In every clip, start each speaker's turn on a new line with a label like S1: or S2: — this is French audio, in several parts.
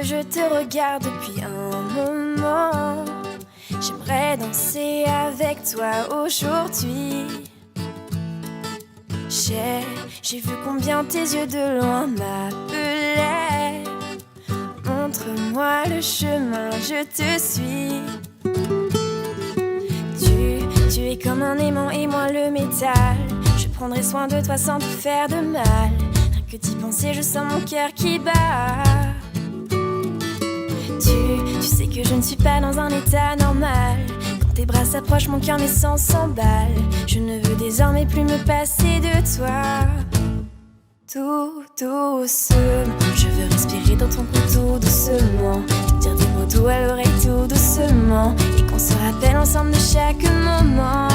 S1: que je te regarde depuis un moment. J'aimerais danser avec toi aujourd'hui. J'ai vu combien tes yeux de loin m'appelaient. Montre-moi le chemin, je te suis. Tu es comme un aimant et moi le métal. Je prendrai soin de toi sans te faire de mal. Rien que d'y penser, je sens mon cœur qui bat. Tu sais que je ne suis pas dans un état normal. Quand tes bras s'approchent, mon cœur mes sens s'emballe. Je ne veux désormais plus me passer de toi. Tout doucement, je veux respirer dans ton cou tout doucement. Te dire des mots doux à l'oreille tout doucement. Et qu'on se rappelle ensemble de chaque moment.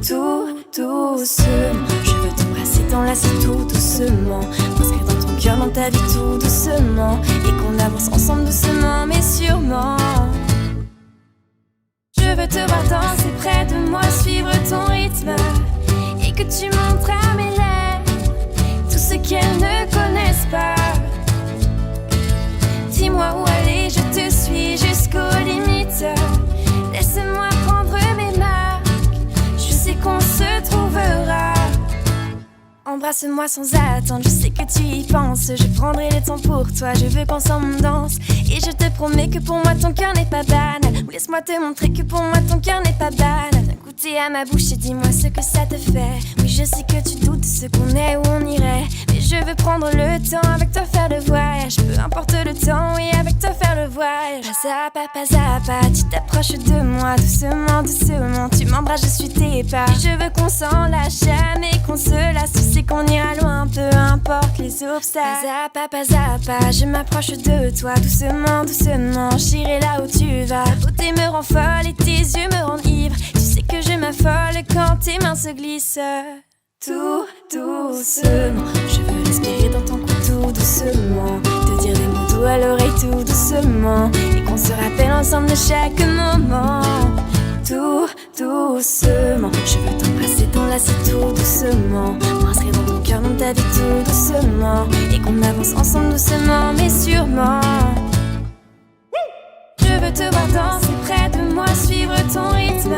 S1: Tout doucement, je veux t'embrasser, t'enlacer tout doucement. M'inscrire dans ton cœur, dans ta vie tout doucement. Et qu'on avance ensemble doucement mais sûrement. Je veux te voir danser près de moi, suivre ton rythme. Et que tu montres à mes lèvres tout ce qu'elles ne connaissent pas. Dis-moi où aller, je te suis jusqu'aux limites. Laisse-moi prendre mes marques, je sais qu'on se trouvera. Embrasse-moi sans attendre, je sais que tu y penses. Je prendrai le temps pour toi, je veux qu'ensemble on danse. Et je te promets que pour moi ton cœur n'est pas banal. Ou laisse-moi te montrer que pour moi ton cœur n'est pas banal. Viens goûter à ma bouche et dis-moi ce que ça te fait. Oui, je sais que tu doutes de ce qu'on est, où on irait. Mais je veux prendre le temps avec toi faire le voyage. Peu importe le temps, oui, avec toi faire le voyage. Pas à pas, tu t'approches de moi. Doucement, doucement, tu m'embrasses, je suis tes pas. Et je veux qu'on s'en lâche jamais, qu'on se lasse. Tu sais qu'on ira loin, peu importe les obstacles. Pas à pas, je m'approche de toi. Doucement, doucement, j'irai là où tu vas. Ta beauté me rend folle et tes yeux me rendent ivre. Tu sais que je m'affole quand tes mains se glissent. Tout doucement, je veux respirer dans ton cou tout doucement. Te dire des mots doux à l'oreille tout doucement. Et qu'on se rappelle ensemble de chaque moment. Tout doucement, je veux t'embrasser, t'enlacer tout doucement. M'inscrire dans ton cœur, dans ta vie tout doucement. Et qu'on avance ensemble doucement mais sûrement. Je veux te voir danser près de moi, suivre ton rythme.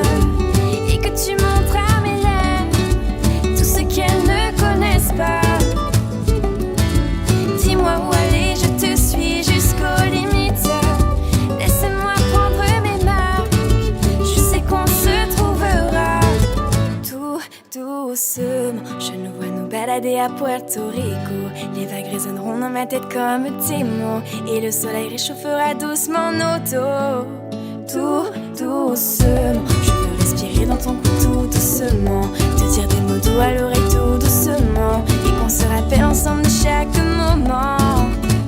S1: Et que tu montres à mes lèvres tout ce qu'elles ne connaissent pas. Dis-moi où aller, je te suis jusqu'aux limites. Laisse-moi prendre mes marques, je sais qu'on se trouvera. Tout doucement, je nous vois nous balader à Puerto Rico. Les vagues résonneront dans ma tête comme tes mots. Et le soleil réchauffera doucement nos dos. Tout doucement, je veux respirer dans ton cou tout doucement. Te dire des mots doux à l'oreille tout doucement. Et qu'on se rappelle ensemble de chaque moment.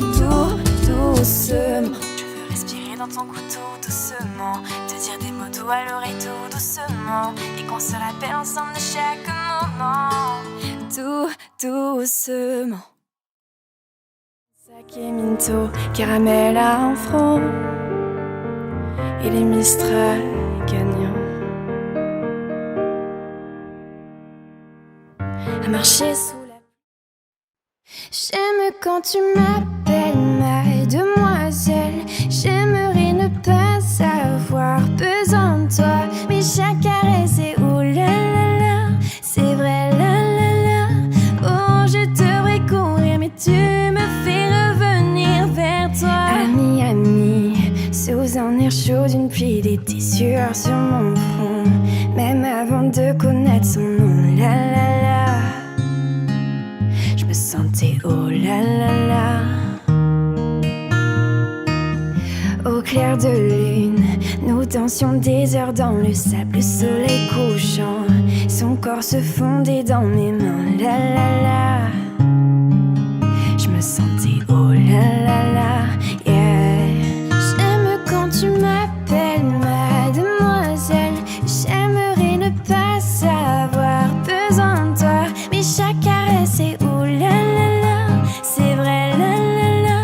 S1: Tout doucement, je veux respirer dans ton cou tout doucement. Te dire des mots doux à l'oreille tout doucement. Et qu'on se rappelle ensemble de chaque moment. Tout doucement. Saké Minto, caramel à un franc. Et les Mistral gagnants. À marcher sous la... J'aime quand tu m'appelles ma demoiselle. J'aimerais ne pas avoir besoin de toi. Mais chaque caresse est oh là là là. C'est vrai là là là. Oh je devrais courir mais tu me fais revenir vers toi. Ami, ami, sous un air chaud d'une pluie d'été, sueur sur mon front. Même avant de connaître son nom, la la la. Je me sentais oh la la la. Au clair de lune, nous dansions des heures dans le sable, le soleil couchant. Son corps se fondait dans mes mains, la la la. Je me sentais oh la la la, yeah. J'aime quand tu m'appelles ma demoiselle. J'aimerais ne pas avoir besoin de toi. Mais chaque caresse est oh la la la. C'est vrai la la la.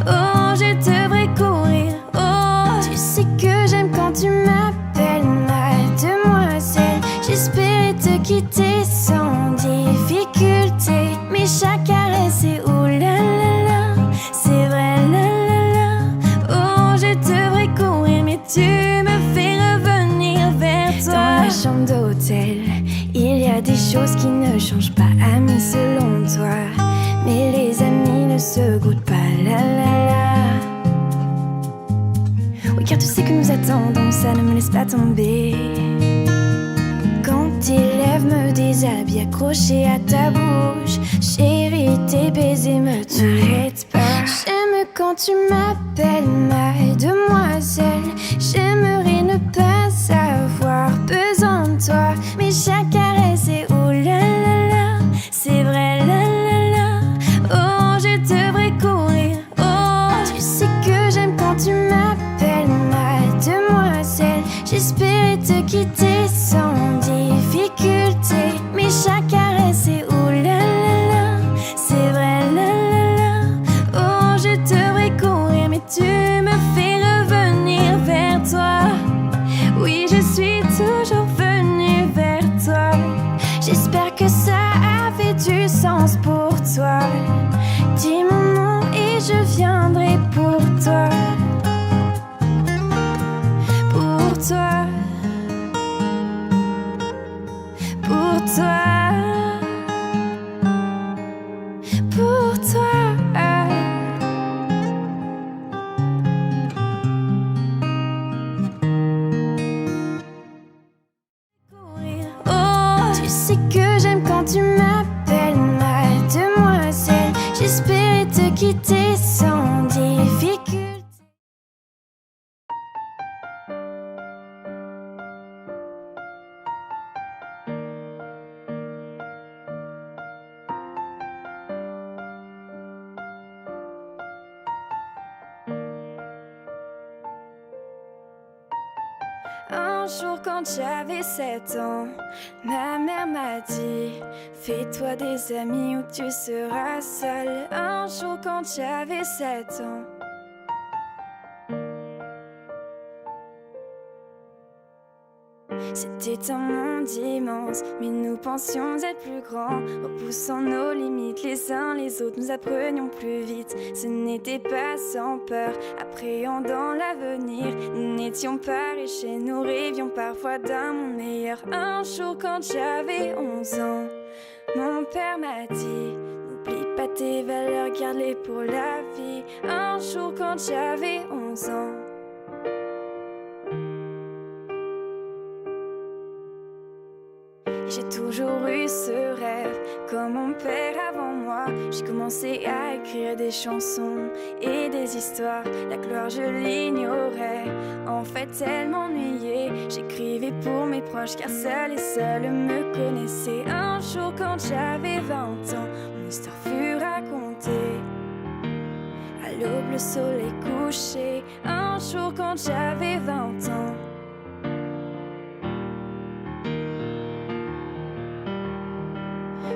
S1: Oh je devrais courir. Oh tu sais que j'aime quand tu m'appelles ma demoiselle. J'espérais te quitter sans difficulté. Mais chaque caresse est oh la la la. C'est vrai la la la. choses qui ne changent pas, amis, selon toi. Mais les amis ne se goûtent pas, la la la. Oui, car tu sais que nous attendons, ça ne me laisse pas tomber. Quand tes lèvres me déshabillent, accrochées à ta bouche, chérie, tes baisers me t'arrêtent pas. J'aime quand tu m'appelles ma demoiselle. J'aimerais ne pas avoir besoin de toi, mais chaque caresse est oh là là là, c'est vrai là là là. Oh, je devrais courir. Oh, tu sais que j'aime quand tu m'appelles ma demoiselle. J'espérais te quitter sans difficulté, mais chaque caresse est oh là là là, c'est vrai là là là. Oh, je devrais courir, mais tu me fais revenir vers toi. Oui, je suis toujours venue vers toi. J'espère que ça avait du sens pour toi. Dis mon nom et je viendrai pour toi. Pour toi. Pour toi. Pour toi. Oh, tu sais que j'aime quand tu m'appelles ma demoiselle. J'espérais te quitter sans difficulté. Un jour quand j'avais 7 ans, ma mère m'a dit: fais-toi des amis ou tu seras seule. Un jour quand j'avais 7 ans. C'était un monde immense, mais nous pensions être plus grands. Repoussant nos limites les uns les autres, nous apprenions plus vite. Ce n'était pas sans peur, appréhendant l'avenir. Nous n'étions pas riches et nous rêvions parfois d'un monde meilleur. Un jour quand j'avais 11 ans, mon père m'a dit: n'oublie pas tes valeurs, garde-les pour la vie. Un jour quand j'avais 11 ans. J'ai toujours eu ce rêve, comme mon père avant moi. J'ai commencé à écrire des chansons et des histoires. La gloire je l'ignorais, en fait elle m'ennuyait. J'écrivais pour mes proches car seuls et seuls me connaissaient. Un jour quand j'avais 20 ans, mon histoire fut racontée. À l'aube le soleil couché. Un jour quand j'avais 20 ans.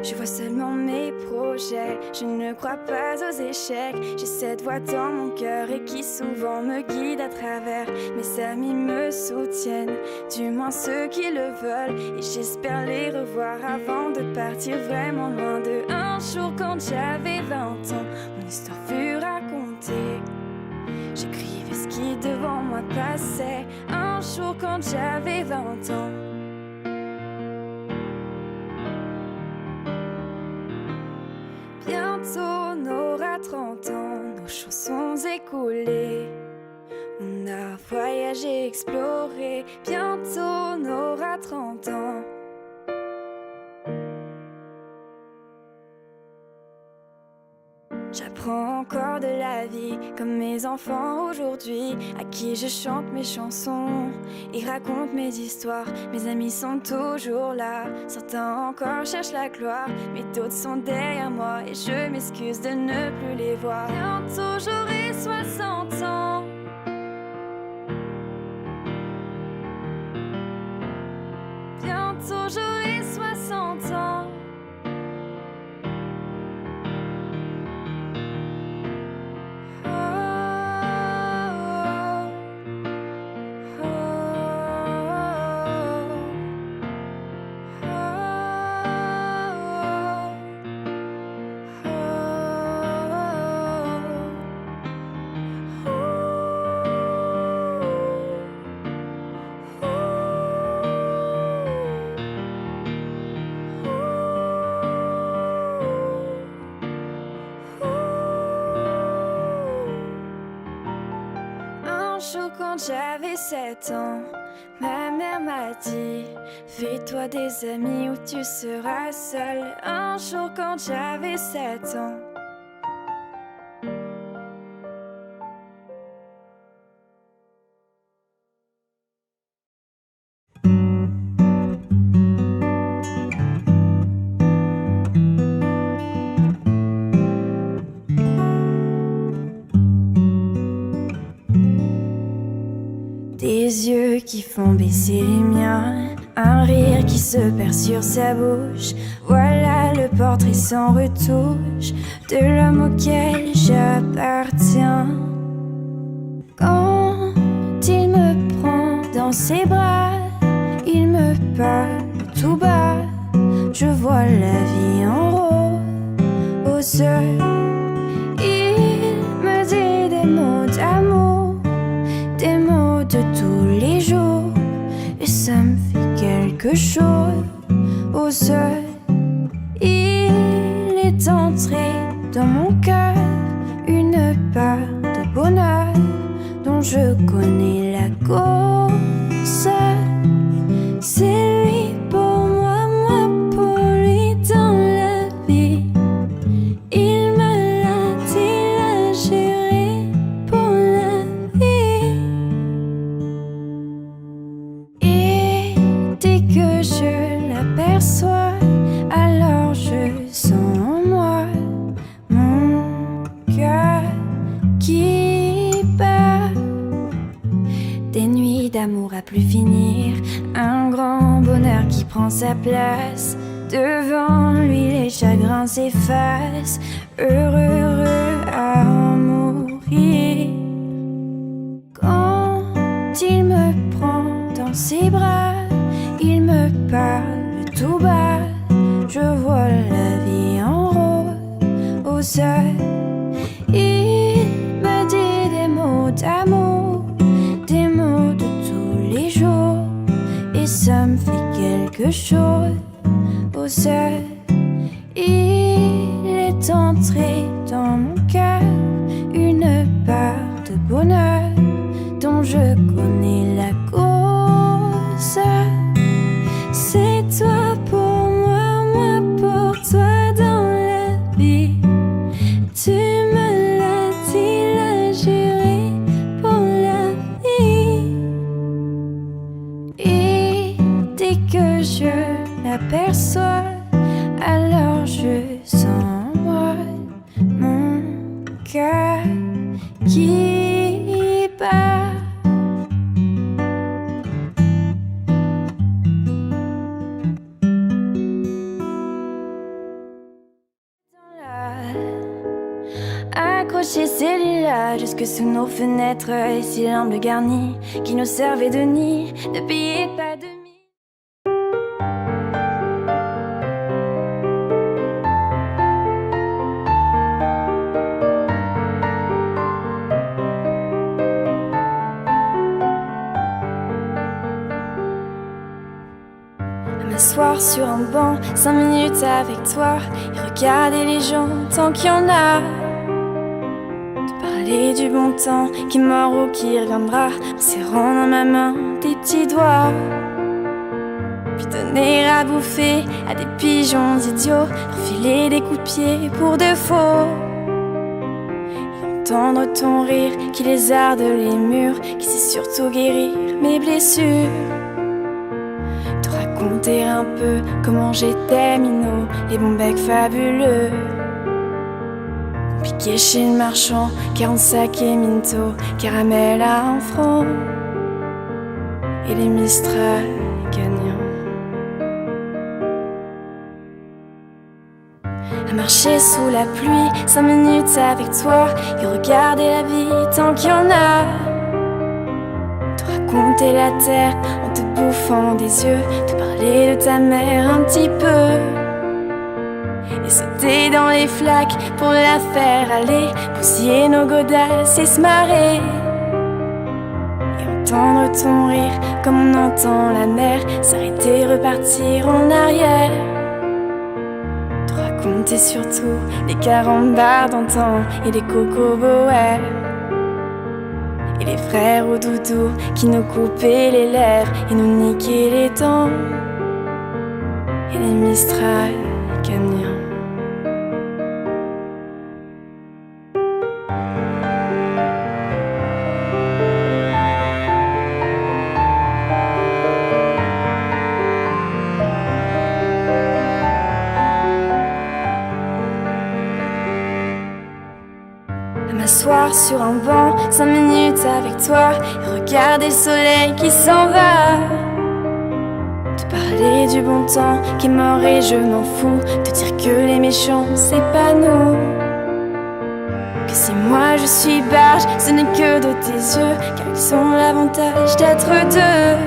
S1: Je vois seulement mes projets, je ne crois pas aux échecs. J'ai cette voix dans mon cœur et qui souvent me guide à travers. Mes amis me soutiennent, du moins ceux qui le veulent. Et j'espère les revoir avant de partir vraiment loin d'eux. Un jour quand j'avais 20 ans, mon histoire fut racontée. J'écrivais ce qui devant moi passait. Un jour quand j'avais 20 ans. Bientôt on aura 30 ans, nos chansons écoulées. On a voyagé, exploré. Bientôt on aura 30 ans. J'apprends encore de la vie, comme mes enfants aujourd'hui, à qui je chante mes chansons et raconte mes histoires. Mes amis sont toujours là, certains encore cherchent la gloire, mais d'autres sont derrière moi et je m'excuse de ne plus les voir. Bientôt j'aurai 60 ans. Bientôt j'aurai 60 ans. j'avais 7 ans, ma mère m'a dit: fais-toi des amis ou tu seras seul. Un jour quand j'avais 7 ans. Des yeux qui font baisser les miens, un rire qui se perd sur sa bouche. Voilà le portrait sans retouche de l'homme auquel j'appartiens. Quand il me prend dans ses bras, il me parle tout bas. Je vois la vie en rose. Il me dit des mots d'amour, des mots de tous les jours, et ça me fait quelque chose. Il est entré dans mon cœur une part de bonheur dont je connais la cause. C'est lui pour moi, moi pour lui dans la vie. Il me l'a dit, l'a juré pour la vie. Et dès que je l'aperçois, alors je sens en moi mon cœur qui bat. Des nuits d'amour à plus finir, un grand bonheur qui prend sa place. Devant lui les chagrins s'effacent, heureux, heureux à en mourir. Quand il me prend dans ses bras, il me parle tout bas. Je vois la vie en rose. Il me dit des mots d'amour, des mots de tous les jours, et ça me fait quelque chose. Il est entré dans mon cœur une part de bonheur dont je connais la cause. C'est toi pour moi, moi pour toi dans la vie. Tu me l'as dit, l'as juré pour la vie. Et dès que je l'aperçois, alors je sens en moi mon cœur qui bat. Accrocher ces lilas jusque sous nos fenêtres, et ces lampes garnies qui nous servaient de nid, de billets pas de mie. M'asseoir sur un banc, 5 minutes avec toi, et regarder les gens tant qu'il y en a. Te parler du bon temps qui est mort ou qui reviendra, en serrant dans ma main tes petits doigts. Puis donner à bouffer à des pigeons idiots, refiler des coups de pied pour de faux. Et entendre ton rire qui lézarde les murs, qui sait surtout guérir mes blessures. Raconter un peu comment j'étais minot, les bons becs fabuleux. Piqué chez le marchand, 45 et Minto, caramel à un franc, et les Mistral gagnants. À marcher sous la pluie, 5 minutes avec toi, et regarder la vie tant qu'il y en a. Te raconter la terre en te bouffant des yeux, te parler de ta mère un petit peu, et sauter dans les flaques pour la faire aller, bousiller nos godasses et se marrer. Et entendre ton rire comme on entend la mer s'arrêter, repartir en arrière. Te raconter surtout les carambars d'antan et les cocoboères, et et les frères au doudou qui nous coupaient les lèvres et nous niquaient les dents, et les Mistral gagnants. M'asseoir sur un banc 5 minutes avec toi et regarder le soleil qui s'en va. Te parler du bon temps qui est mort et je m'en fous. Te dire que les méchants c'est pas nous. Que si moi je suis barge, ce n'est que de tes yeux, car ils ont l'avantage d'être deux.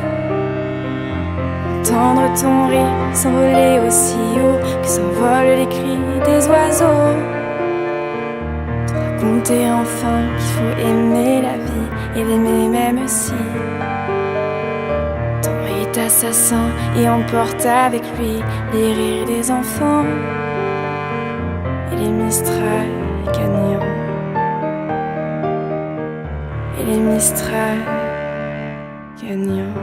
S1: Entendre ton rire s'envoler aussi haut que s'envolent les cris des oiseaux. Raconter enfin qu'il faut aimer la vie et l'aimer même si ton est assassin et emporte avec lui les rires des enfants et les Mistral gagnants. Et les Mistral gagnants.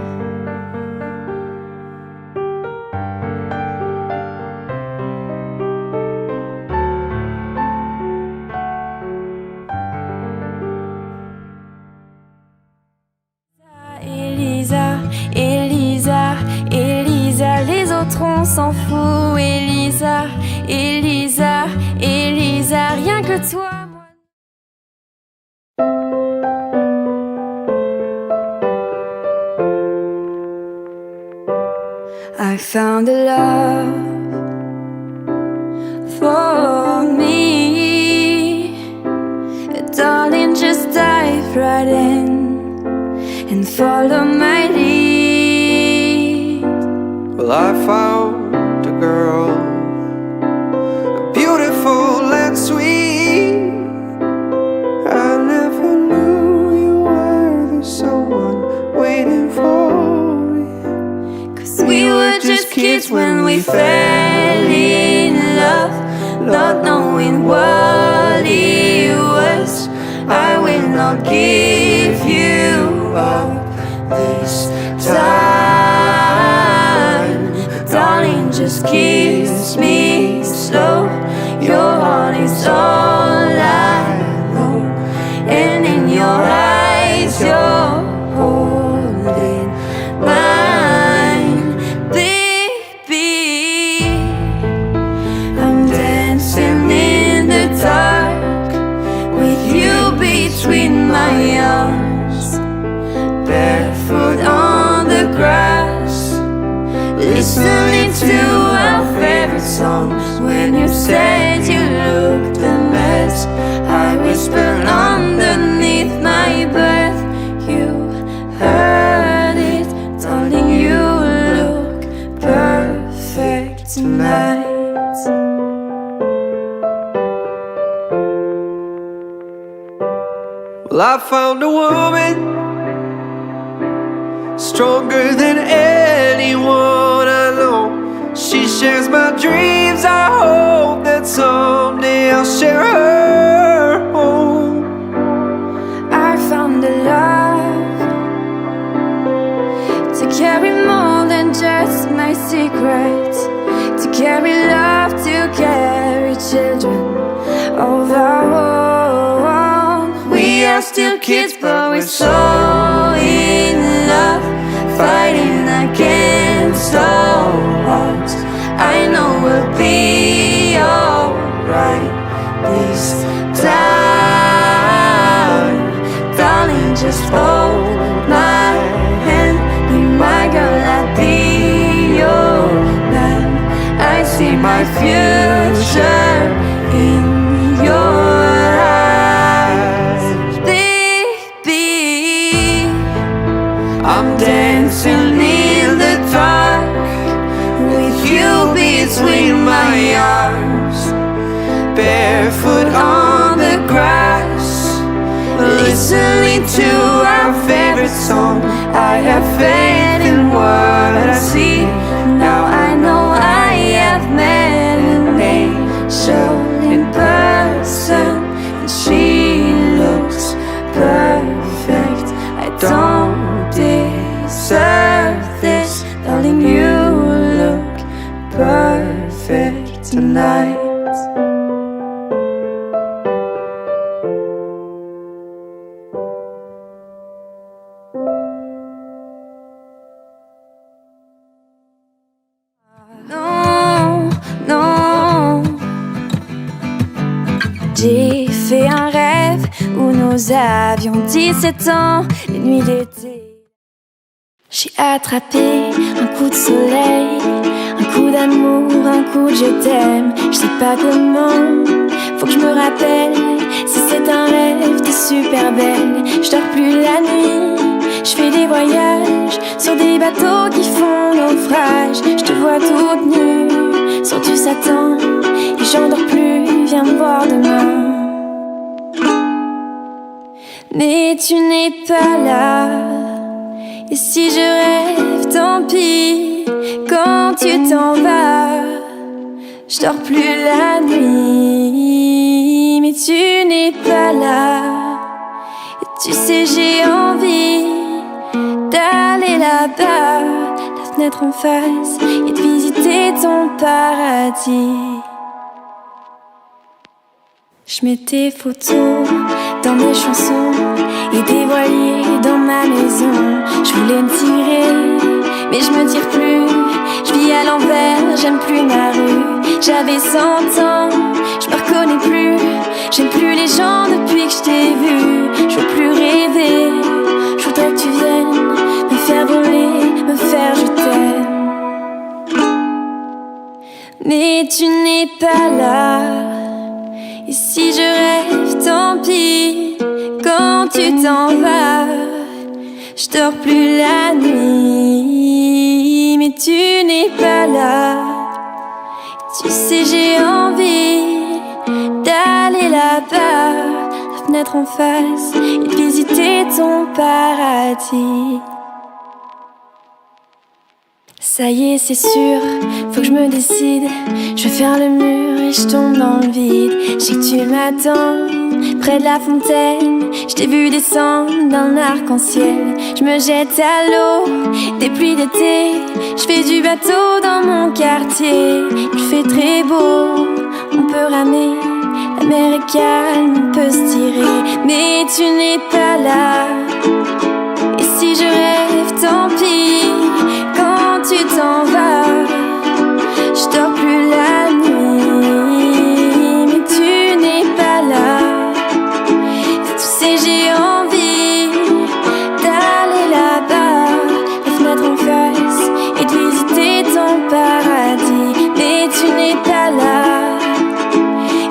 S1: Elisa, les autres on s'en fout. Elisa, rien que toi, moi. I found a love for me, darling, just dive right in and follow my lead.
S2: Well, I found a girl, beautiful and sweet. I never knew you were the someone waiting for me.
S1: 'Cause we were just kids when we fell in love, not knowing what it was. I will not give you up this time, darling, just kiss me slow. Your heart is all I know, and in your eyes you're holding mine, baby. I'm dancing in the dark with you between my arms, barefoot on the grass, listening to our favorite songs. When you said you looked a mess, I whispered underneath my breath. You heard it, darling, you look perfect tonight.
S2: Well, I found a woman stronger than anyone I know. She shares my dreams. I hope that someday I'll share her home.
S1: I found a love to carry more than just my secrets, to carry love, to carry children of our own. We are still kids, but we're so in love, fighting against all odds. I know we'll be alright this time, darling, just hold my hand. Be my girl, I'll be your man. I see my future in your eyes, baby. I'm dancing in the dark with you between my arms, barefoot on the grass, listening to our favorite song. I have faith in what I see. Now I know I have met an angel in person, and she looks perfect nous avions 17 ans, les nuits d'été. J'ai attrapé un coup de soleil, un coup d'amour, un coup de je t'aime. Je sais pas comment, faut que je me rappelle. Si c'est un rêve, t'es super belle. Je dors plus la nuit, je fais des voyages sur des bateaux qui font naufrage. Je te vois toute nue sur du satin et j'en dors plus, viens me voir demain. Mais tu n'es pas là. Et si je rêve, tant pis. Quand tu t'en vas, je dors plus la nuit. Mais tu n'es pas là. Et tu sais, j'ai envie d'aller là-bas, la fenêtre en face, et de visiter ton paradis. Je mets tes photos dans mes chansons et des voiliers dans ma maison. Je voulais me tirer, mais je me tire plus. Je vis à l'envers, j'aime plus ma rue. J'avais 100 ans, je me reconnais plus. J'aime plus les gens depuis que je t'ai vu. Je veux plus rêver, je voudrais que tu viennes me faire voler, me faire je t'aime. Mais tu n'es pas là. Et si je rêve, tant pis. Quand tu t'en vas, je dors plus la nuit. Mais tu n'es pas là. Tu sais, j'ai envie d'aller là-bas, la fenêtre en face, et de visiter ton paradis. Ça y est, c'est sûr, faut que je me décide. Je vais faire le mur et je tombe dans le vide. Je sais que tu m'attends près de la fontaine. Je t'ai vu descendre d'un arc-en-ciel. Je me jette à l'eau, des pluies d'été. Je fais du bateau dans mon quartier. Il fait très beau, on peut ramer. La mer est calme, on peut se tirer. Mais tu n'es pas là. Et si je rêve, tant pis. Quand tu t'en vas, je dors plus la nuit. Mais tu n'es pas là. Tu sais, j'ai envie d'aller là-bas, la fenêtre en face, et de visiter ton paradis. Mais tu n'es pas là.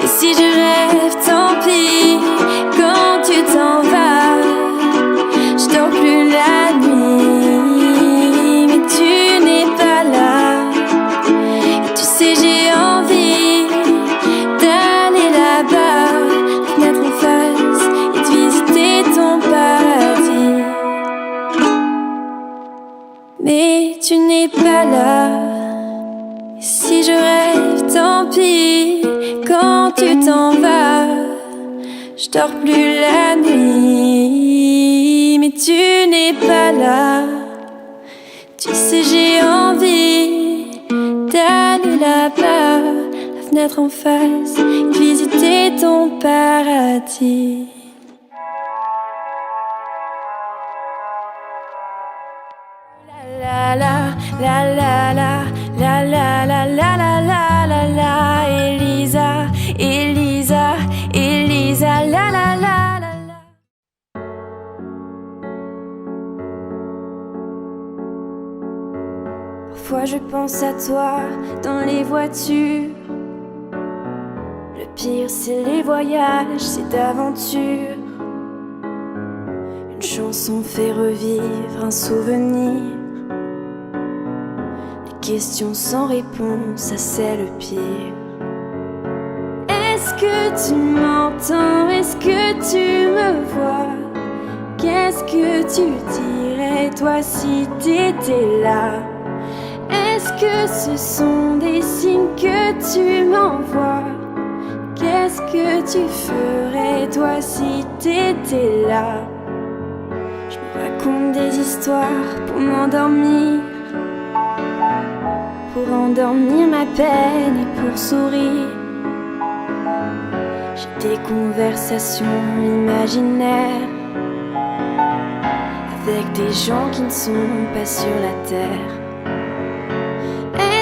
S1: Et si je rêve, tant pis. Quand tu t'en vas, je dors plus la nuit. Mais tu n'es pas là. Et tu sais, j'ai envie d'aller là-bas, la fenêtre en face, et de visiter ton paradis. Mais tu n'es pas là. Et si je rêve, tant pis. Quand tu t'en vas, je dors plus la nuit. Mais tu n'es pas là. Tu sais, j'ai envie d'aller là-bas, la fenêtre en face, et visiter ton paradis. La la la la la la la la la la la la la. Elisa, Elisa, Elisa, la la la la la. Parfois je pense à toi dans les voitures. Le pire c'est les voyages, c'est d'aventure. Une chanson fait revivre un souvenir. Des questions sans réponse, ça c'est le pire. Est-ce que tu m'entends? Est-ce que tu me vois? Qu'est-ce que tu dirais toi si t'étais là? Est-ce que ce sont des signes que tu m'envoies? Qu'est-ce que tu ferais toi si t'étais là? Je me raconte des histoires pour m'endormir, pour endormir ma peine et pour sourire. J'ai des conversations imaginaires avec des gens qui ne sont pas sur la terre.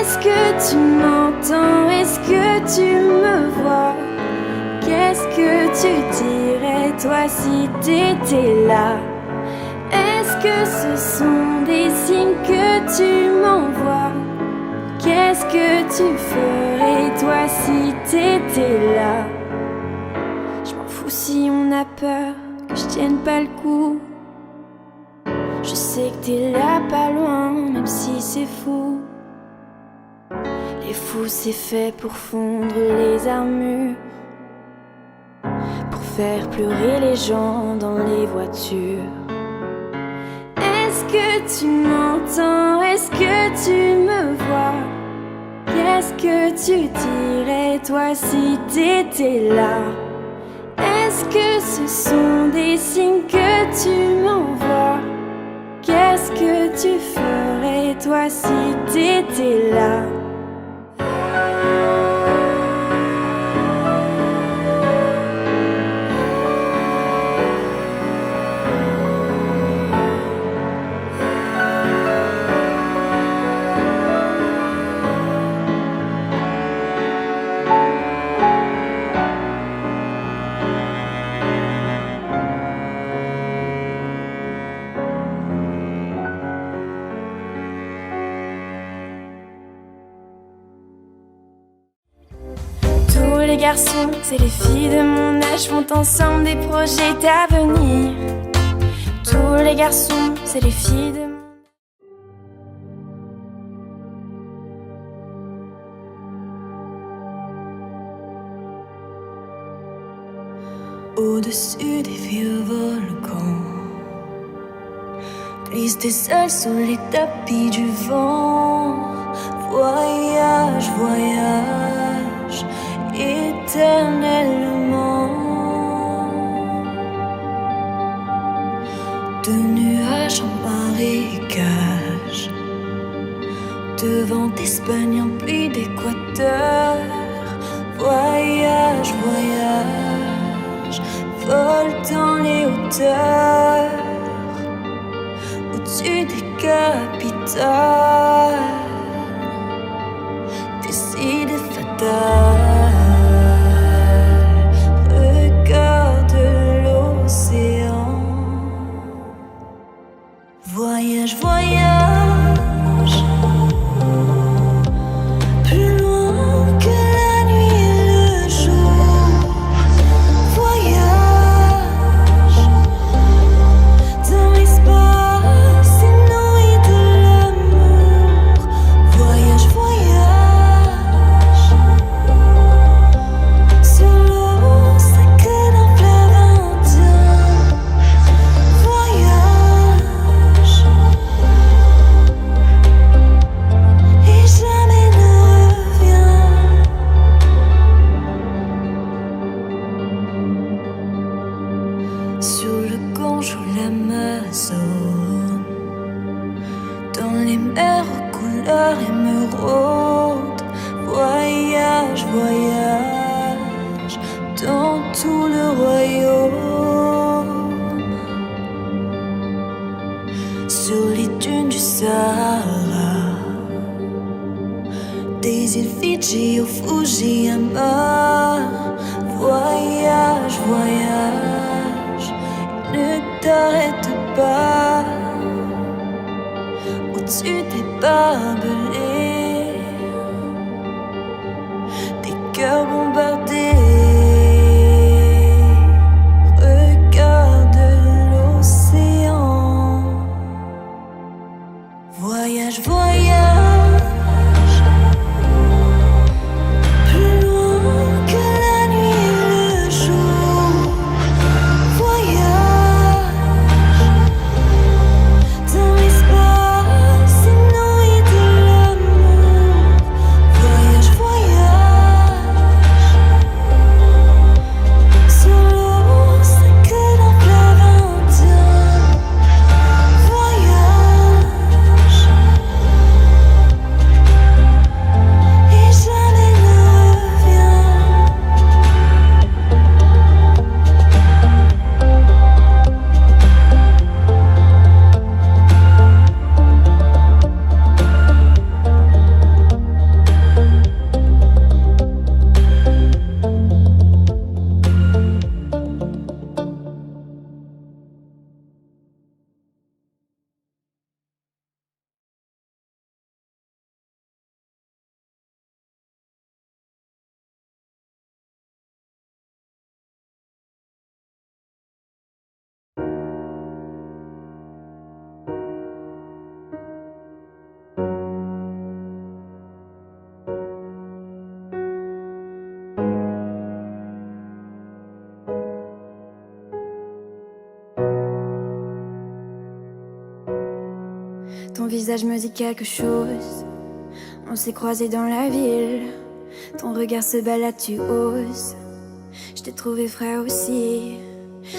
S1: Est-ce que tu m'entends? Est-ce que tu me vois? Qu'est-ce que tu dirais toi si t'étais là? Est-ce que ce sont des signes que tu m'envoies? Qu'est-ce que tu ferais toi si t'étais là? Je m'en fous si on a peur que je tienne pas le coup. Je sais que t'es là pas loin, même si c'est fou. Les fous c'est fait pour fondre les armures, pour faire pleurer les gens dans les voitures. Est-ce que tu m'entends? Est-ce que tu me vois? Qu'est-ce que tu dirais toi si t'étais là? Est-ce que ce sont des signes que tu m'envoies? Qu'est-ce que tu ferais toi si t'étais là? Les garçons, c'est les filles de mon âge, font ensemble des projets d'avenir. Tous les garçons, c'est les filles de mon âge. Au-dessus des vieux volcans glissent des ailes sous les tapis du vent. Voyage, voyage éternellement, de nuages en marécage, de vent d'Espagne en pluie d'Équateur. Voyage, voyage, vole dans les hauteurs, au-dessus des capitales, des idées fatales. Voyage, voyage, plus loin que la nuit et le jour. Voyage, dans l'espace inouï de l'amour. Voyage, voyage, sur l'eau sacrée d'un fleuve indien. Voyage. Sur le Gange ou l'Amazone, dans les mers aux couleurs émeraudes. Voyage, voyage, dans tout le royaume. Sur les dunes du Sahara, des îles Fidji au Fujiyama. Voyage, voyage, ne t'arrête pas, au-dessus des barbelés, des cœurs bombardés. Regarde l'océan. Voyage, voyage, plus loin que la nuit et le jour. Voyage, dans l'espace inouï de l'amour. Voyage, voyage, sur l'eau sacrée d'un fleuve indien. Voyage, Ton visage me dit quelque chose. On s'est croisés dans la ville. Ton regard se balade, tu oses. Je t'ai trouvé frais aussi.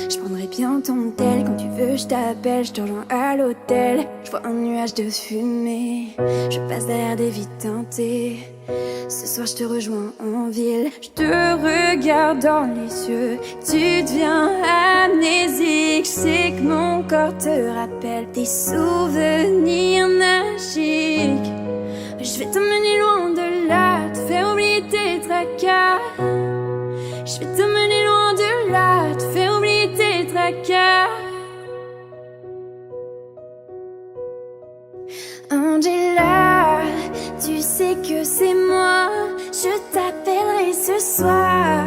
S1: Je prendrai bien ton tel. Quand tu veux je t'appelle, je te rejoins à l'hôtel. Je vois un nuage de fumée. Je passe derrière des vies teintées. Ce soir je te rejoins en ville. Je te regarde dans les yeux. Tu deviens amnésique. Je sais que mon corps te rappelle des souvenirs magiques. Je vais t'emmener loin de là, te faire oublier tes tracas. Je vais t'emmener loin de là, te faire oublier tes tracas. Angela, tu sais que c'est moi. Je t'appellerai ce soir.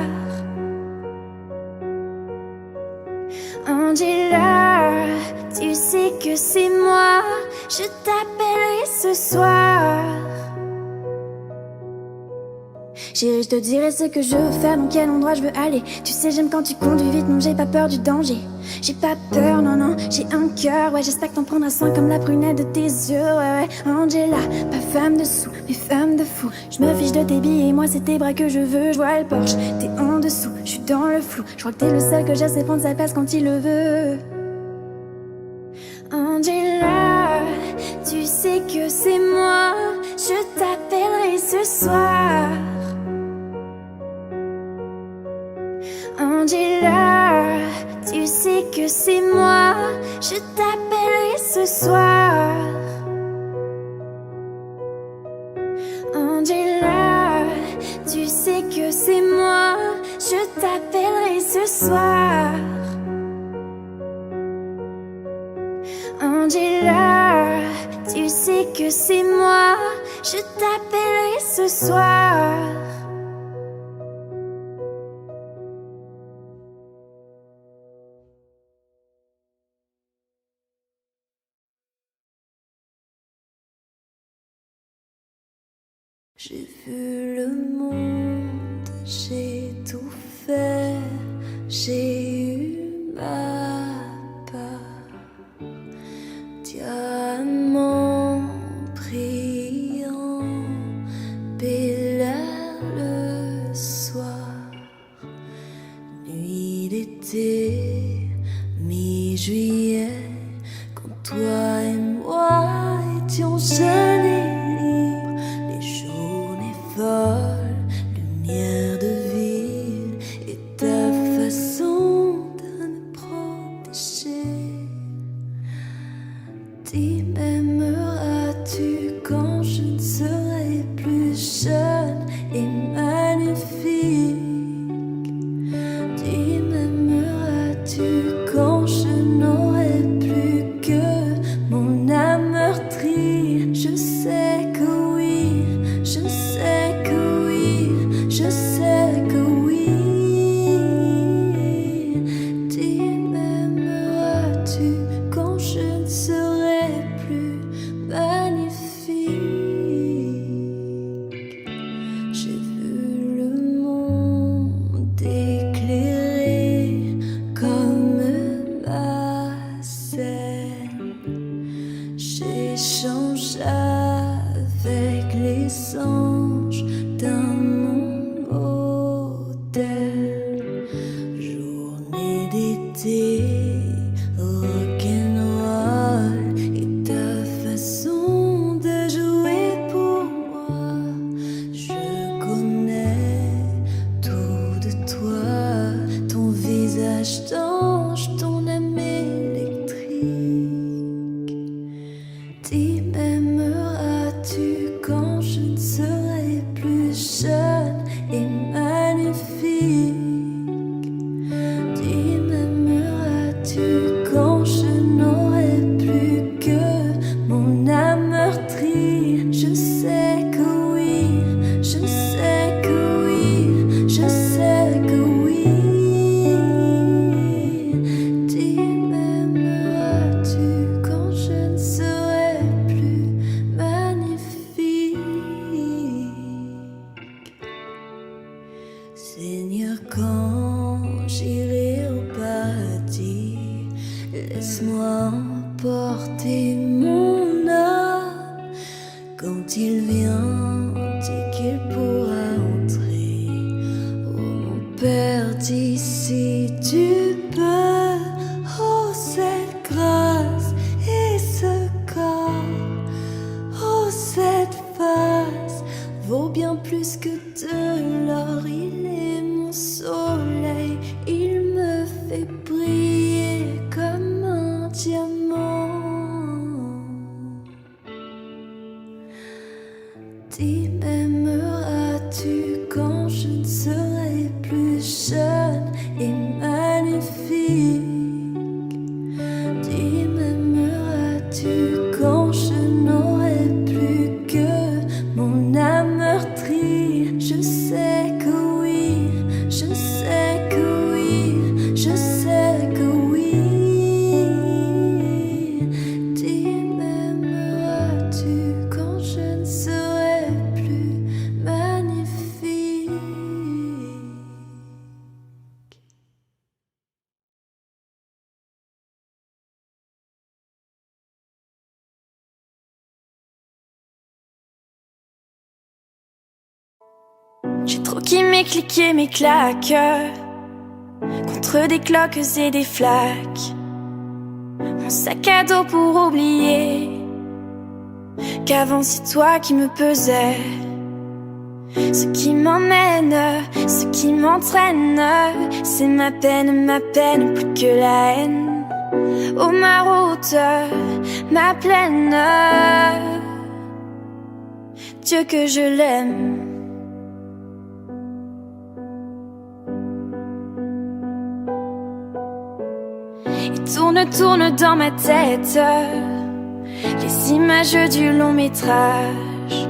S1: Angela, tu sais que c'est moi. Je t'appellerai ce soir. Chérie, je te dirai ce que je veux faire, dans quel endroit je veux aller. Tu sais, j'aime quand tu conduis vite, non, j'ai pas peur du danger. J'ai pas peur, non, non, j'ai un cœur. Ouais, j'espère que t'en prendras soin comme la prunelle de tes yeux. Ouais, ouais, Angela, pas femme de sous, mais femme de fou. Je me fiche de tes billets, moi c'est tes bras que je veux. Je vois le Porsche, t'es en dessous, je suis dans le flou. Je crois que t'es le seul que j'essaie prendre sa place quand il le veut. Angela, tu sais que c'est moi. Je t'appellerai ce soir. Angela, tu sais que c'est moi. Je t'appellerai ce soir. Angela, tu sais que c'est moi. Je t'appellerai ce soir. Angela, tu sais que c'est moi. Je t'appellerai ce soir. J'ai vu le monde, j'ai tout fait, j'ai eu ma part. Diamant brillant, bel air le soir, nuit d'été, mi-juillet, quand toi et moi étions jeunes et libres, les journées folles, lumière de ville et ta façon de me protéger. Dis, m'aimeras-tu quand je ne serai plus jeune et magnifique? Dis, m'aimeras-tu quand je n'aurai plus que mon âme meurtrie? Je sais que oui, je sais que oui, je sais que oui. Dis, m'aimeras-tu quand je ne serai plus magnifique? J'ai vu le monde éclairé comme ma scène. J'échange avec les anges d'un monde moderne. Journée d'été, rock'n'roll et ta façon de jouer pour moi. Je connais tout de toi, ton visage d'ange, ton âme électrique. Dis, m'aimeras-tu quand je ne serai plus jeune et magnifique? Dis, m'aimeras-tu quand je n'aurai plus que mon âme meurtrie? Je sais que oui, je sais que oui, je sais que oui. Dis, m'aimeras-tu quand je ne serai plus magnifique?
S3: Quand il vient, dit qu'il pourra entrer. Oh mon père, dis si tu peux. Oh cette grâce et ce corps. Oh cette face vaut bien plus que de l'or. Il est mon soleil, il me fait briller comme un diamant. Dis, m'aimeras-tu quand je ne serai plus jeune et magnifique? Dis, m'aimeras-tu quand je n'aurai plus que mon âme meurtrie? Je sais que oui, je sais que oui, je sais que oui. Dis, m'aimeras-tu quand je ne serai plus magnifique?
S1: J'ai trop kiffé cliquer mes claques contre des cloques et des flaques. Mon sac à dos pour oublier qu'avant c'est toi qui me pesais. Ce qui m'emmène, ce qui m'entraîne, c'est ma peine plus que la haine. Oh ma route, ma plaine, Dieu que je l'aime. Tourne dans ma tête les images du long métrage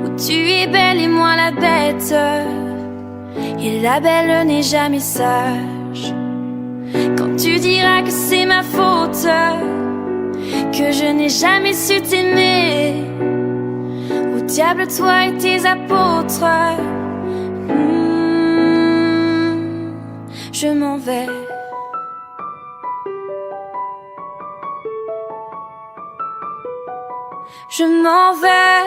S1: où tu es belle et moi la bête, et la belle n'est jamais sage. Quand tu diras que c'est ma faute, que je n'ai jamais su t'aimer, au diable toi et tes apôtres, je m'en vais. Je m'en vais.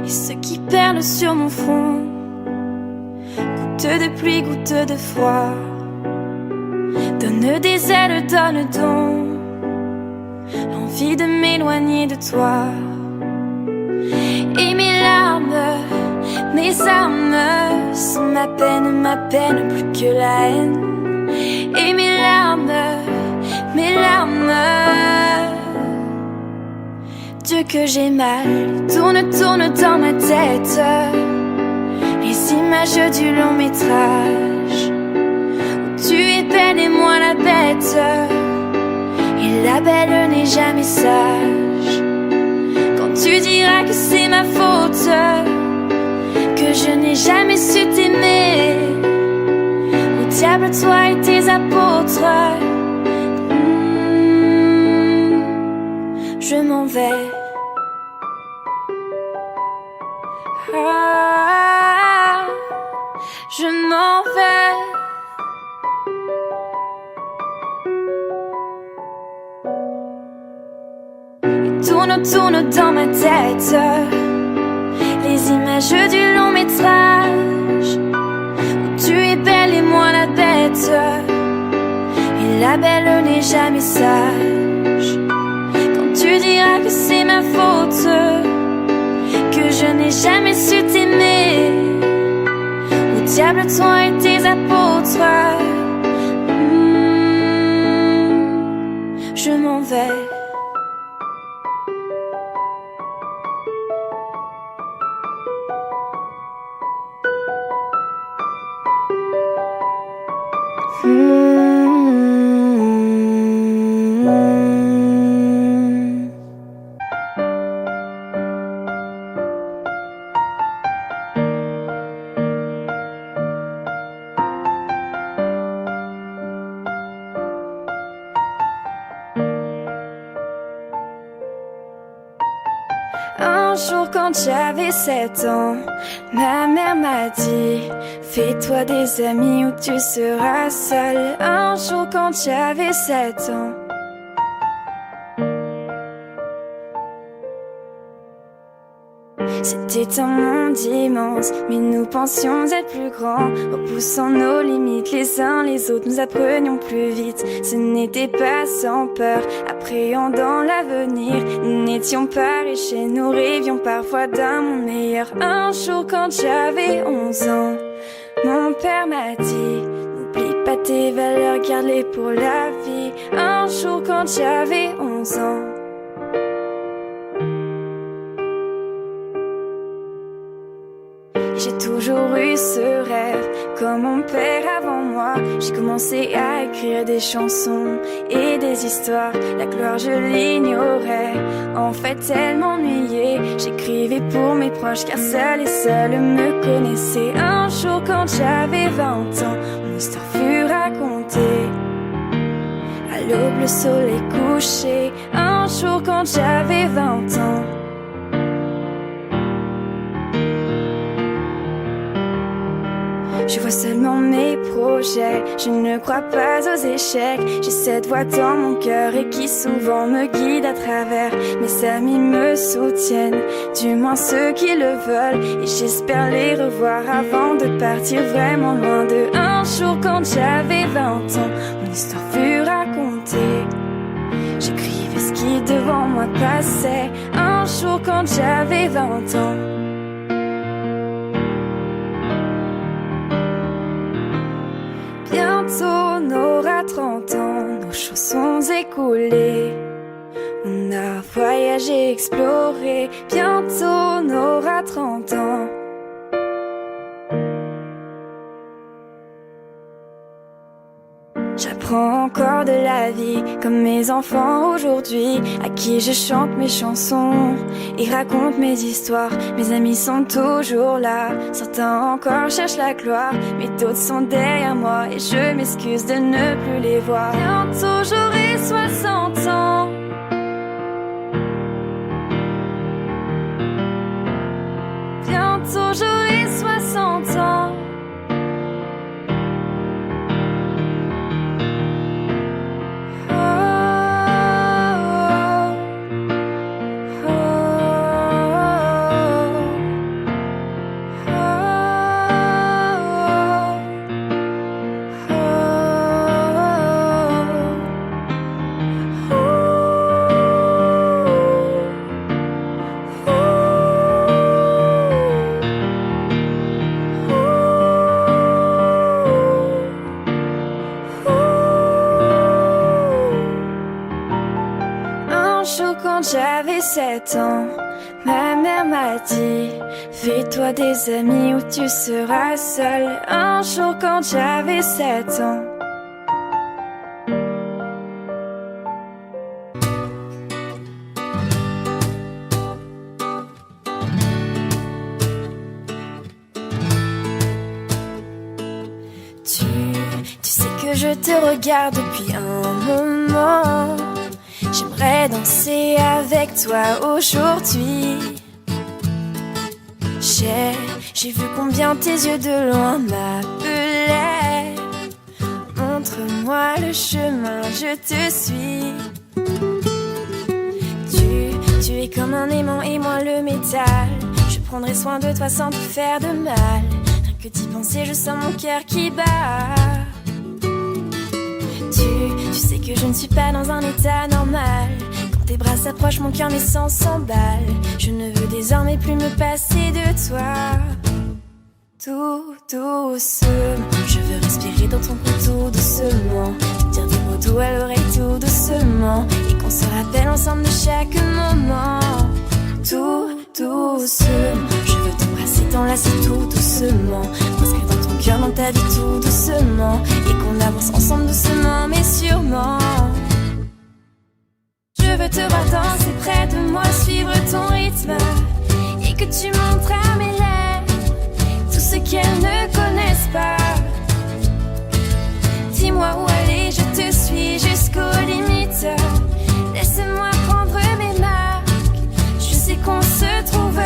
S1: Et ce qui perle sur mon front, goutte de pluie, goutte de froid, donne des ailes, donne donc l'envie de m'éloigner de toi. Et mes larmes, mes armes sont ma peine plus que la haine. Et mes larmes, Dieu que j'ai mal. Tourne dans ma tête les images du long métrage où tu es belle et moi la bête, et la belle n'est jamais sage. Quand tu diras que c'est ma faute, que je n'ai jamais su t'aimer, diable, toi et tes apôtres, je m'en vais. Ah, je m'en vais. Et tourne dans ma tête les images du long métrage. Tu es belle et moi la bête, et la belle n'est jamais sage. Quand tu diras que c'est ma faute, que je n'ai jamais su t'aimer, au diable toi et tes apôtres, je m'en vais. jour quand j'avais 7 ans, ma mère m'a dit: fais-toi des amis ou tu seras seule. Un jour quand j'avais 7 ans. C'était un monde immense, mais nous pensions être plus grands. Repoussant nos limites les uns les autres, nous apprenions plus vite. Ce n'était pas sans peur, appréhendant l'avenir. Nous n'étions pas riches et nous rêvions parfois d'un monde meilleur. Un jour quand j'avais 11 ans, mon père m'a dit: n'oublie pas tes valeurs, garde-les pour la vie. Un jour quand j'avais 11 ans. J'ai toujours eu ce rêve, comme mon père avant moi. J'ai commencé à écrire des chansons et des histoires. La gloire je l'ignorais, en fait elle m'ennuyait. J'écrivais pour mes proches car seuls et seuls me connaissaient. Un jour quand j'avais 20 ans, mon histoire fut racontée. À l'aube le soleil couché. Un jour quand j'avais 20 ans. Je vois seulement mes projets, je ne crois pas aux échecs. J'ai cette voix dans mon cœur et qui souvent me guide à travers. Mes amis me soutiennent, du moins ceux qui le veulent. Et j'espère les revoir avant de partir vraiment loin d'eux. Un jour quand j'avais 20 ans, mon histoire fut racontée. J'écrivais ce qui devant moi passait. Un jour quand j'avais 20 ans. Bientôt on aura 30 ans, nos chansons écoulées. On a voyagé, exploré. Bientôt on aura 30 ans. J'apprends encore de la vie, comme mes enfants aujourd'hui, à qui je chante mes chansons et raconte mes histoires. Mes amis sont toujours là, certains encore cherchent la gloire, mais d'autres sont derrière moi et je m'excuse de ne plus les voir. Bientôt j'aurai 60 ans. Bientôt j'aurai 60 ans. Quand j'avais 7 ans, ma mère m'a dit: fais-toi des amis ou tu seras seule. Un jour quand j'avais 7 ans. Tu sais que je te regarde depuis un moment. J'aimerais danser avec toi aujourd'hui. J'ai vu combien tes yeux de loin m'appelaient. Montre-moi le chemin, je te suis. Tu es comme un aimant et moi le métal. Je prendrai soin de toi sans te faire de mal. Rien que d'y penser, je sens mon cœur qui bat. Tu sais que je ne suis pas dans un état normal. Quand tes bras s'approchent, mon cœur mes sens s'emballe. Je ne veux désormais plus me passer de toi. Tout doucement, je veux respirer dans ton cou tout doucement. Dire des mots doux à l'oreille tout doucement. Et qu'on se rappelle ensemble de chaque moment. Tout doucement, je veux t'embrasser, t'enlacer tout doucement. M'inscrire dans ton cœur, dans ta vie tout doucement. Et qu'on avance ensemble doucement mais sûrement. Je veux te voir danser près de moi, suivre ton rythme. Et que tu montres à mes lèvres tout ce qu'elles ne connaissent pas. Dis-moi où aller, je te suis jusqu'aux limites. Laisse-moi prendre mes marques, je sais qu'on se trouve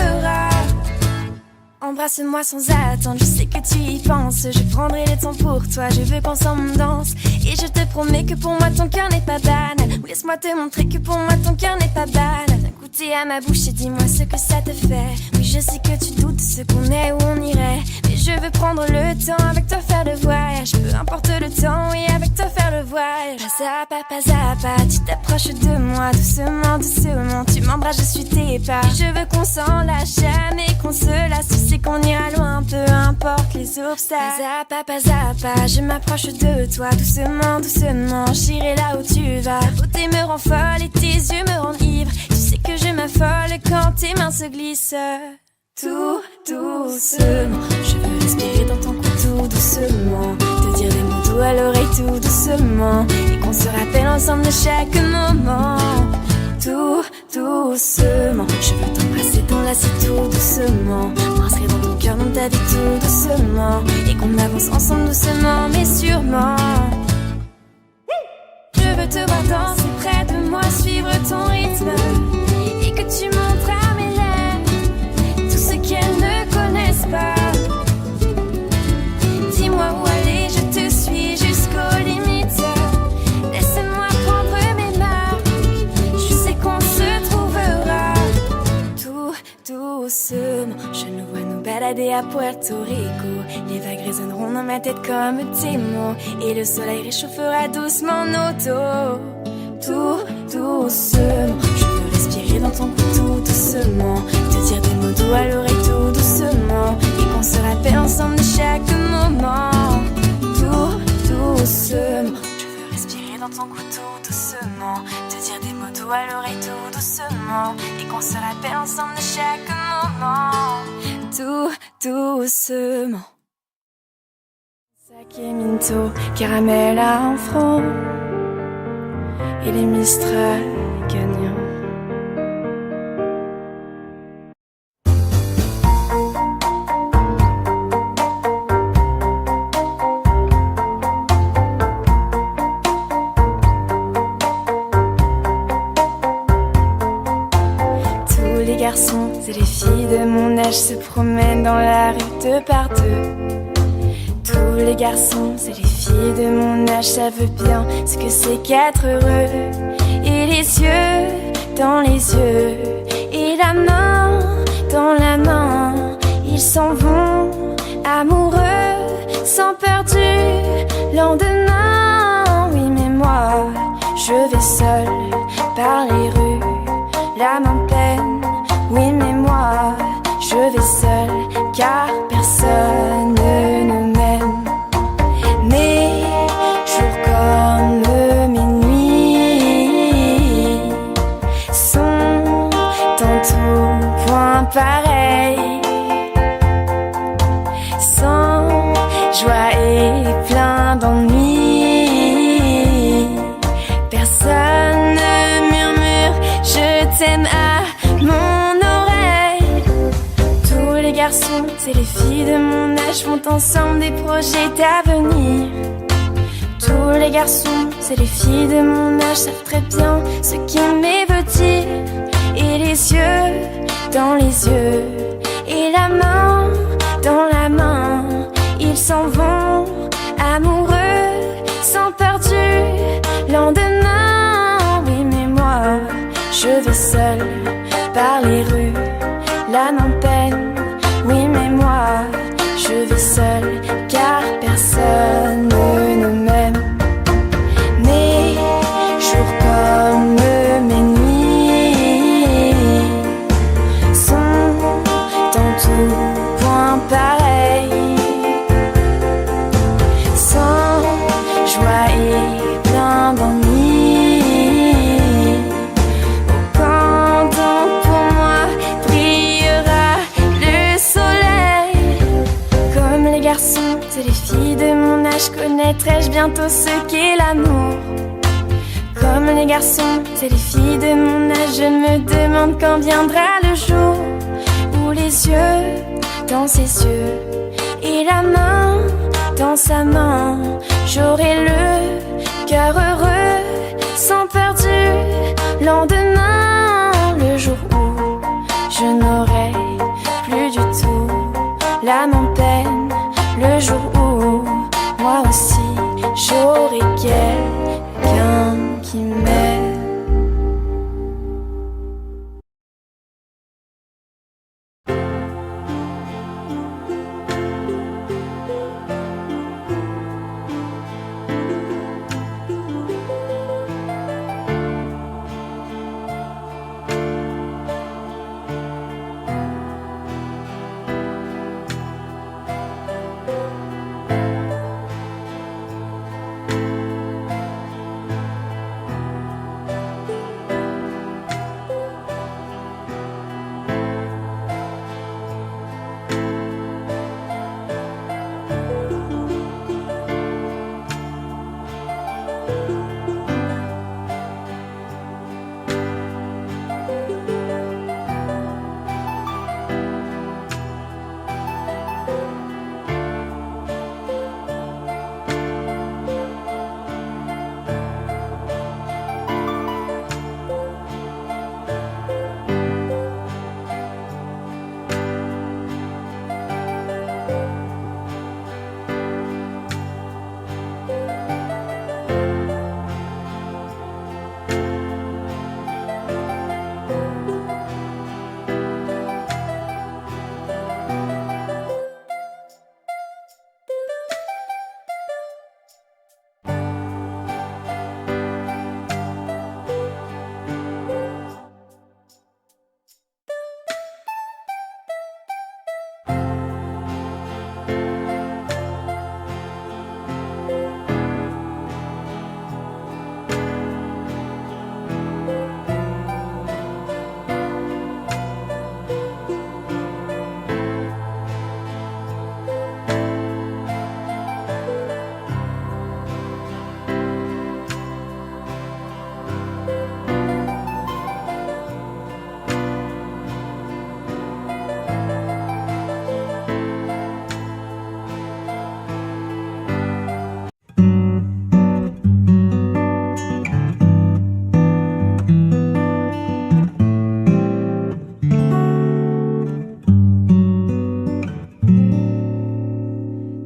S1: Embrasse-moi sans attendre, je sais que tu y penses. Je prendrai le temps pour toi, je veux qu'ensemble on danse. Et je te promets que pour moi ton cœur n'est pas banal. Ou laisse-moi te montrer que pour moi ton cœur n'est pas banal. Viens goûter à ma bouche et dis-moi ce que ça te fait. Oui, je sais que tu doutes de ce qu'on est, où on irait. Mais je veux prendre le temps avec toi faire le voyage. Peu importe le temps, oui, avec toi faire le voyage. Pas à pas, tu t'approches de moi. Doucement, doucement, tu m'embrasses, je suis tes pas. Et je veux qu'on s'en lâche jamais, qu'on se lasse. Tu sais qu'on ira loin, peu importe les obstacles. Pas à pas, je m'approche de toi. Doucement, doucement, j'irai là où tu vas. Ta beauté me rend folle et tes yeux me rendent ivre. Tu sais que je m'affole quand tes mains se glissent. Tout doucement, je veux respirer dans ton cou tout doucement. Te dire des mots doux à l'oreille tout doucement. Et qu'on se rappelle ensemble de chaque moment. Tout doucement, je veux t'embrasser dans l'assiette tout doucement. M'inscrire dans ton cœur, dans ta vie tout doucement. Et qu'on avance ensemble doucement mais sûrement. Je veux te voir danser près de moi, suivre ton rythme. Et que tu montres à mes lèvres tout ce qu'elles ne connaissent pas. Dis-moi où aller, je te suis jusqu'aux limites. Laisse-moi prendre mes marques, je sais qu'on se trouvera. Tout doucement, je nous vois nous balader à Puerto Rico. Les vagues résonneront dans ma tête comme tes mots. Et le soleil réchauffera doucement nos dos. Tout doucement, je veux respirer dans ton cou tout doucement. Te dire des mots doux à l'oreille tout doucement. Et qu'on se rappelle ensemble de chaque moment. Tout doucement, je veux respirer dans ton cou tout doucement. Te dire des mots doux à l'oreille tout doucement. Et qu'on se rappelle ensemble de chaque moment. Tout doucement. Saké Minto, caramel à franc. Et les Mistral gagnants. Tous les garçons et les filles de mon âge se promènent dans la rue deux par deux. Tous les garçons et les filles de mon âge savent bien ce que c'est qu'être heureux. Et les yeux dans les yeux, et la main dans la main, ils s'en vont amoureux, sans peur du lendemain. Oui mais moi, je vais seul par les rues, l'âme en peine. Oui mais moi, je vais seul car personne ne m'aime. Mes jours comme mes nuits sont en tout point pareils, sans joie et plein d'ennuis. Personne ne murmure je t'aime à mon oreille. Tous les garçons et les filles de mon âge font ensemble des projets d'avenir. Tous les garçons et les filles de mon âge savent très bien ce qu'il veut dire. Et les yeux dans les yeux, et la main dans la main, ils s'en vont amoureux, sans peur du lendemain. Oui mais moi, je vais seul par les rues, l'âme en peine. Oui mais moi, je vais seul car personne ne m'aime. Mes jours comme mes nuits sont en tout point pareils, sans joie et plein d'ennuis. Quand pour moi brillera le soleil, comme les garçons et les filles de mon âge, connaîtrai-je bientôt ce qu'est l'amour. Comme les garçons et les filles de mon âge, je me demande quand viendra le jour où les yeux dans ses yeux et la main dans sa main, j'aurai le cœur heureux, sans peur du lendemain. Le jour où je n'aurai plus du tout j'aurai quelqu'un qui m'aime.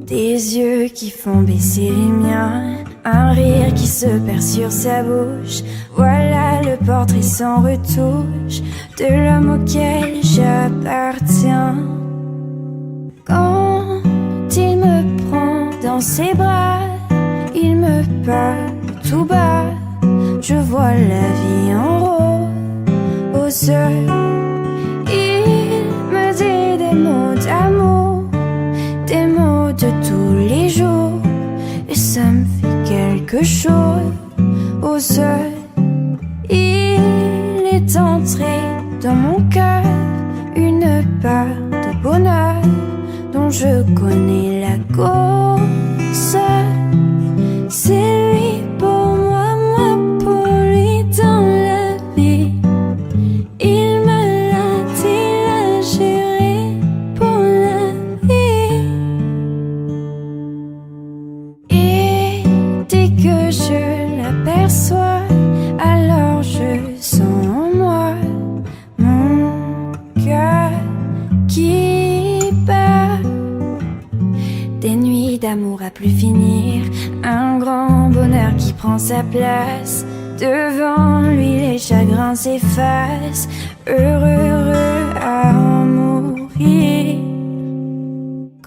S1: Des yeux qui font baisser les miens, un rire qui se perd sur sa bouche. Voilà le portrait sans retouche de l'homme auquel j'appartiens. Quand il me prend dans ses bras, il me parle tout bas. Je vois la vie en rose au sol. Il me dit des mots d'amour, des mots de tous les jours, et ça me fait quelque chose au sol. Il est entré dans mon cœur une part de bonheur dont je connais la cause. C'est lui pour moi, moi pour lui dans la vie. Il me l'a dit, l'a juré pour la vie. Et dès que je l'aperçois, alors je sens en moi mon cœur qui bat. Des nuits d'amour à plus finir, un grand bonheur qui prend sa place. Devant lui les chagrins s'effacent, heureux, heureux à en mourir.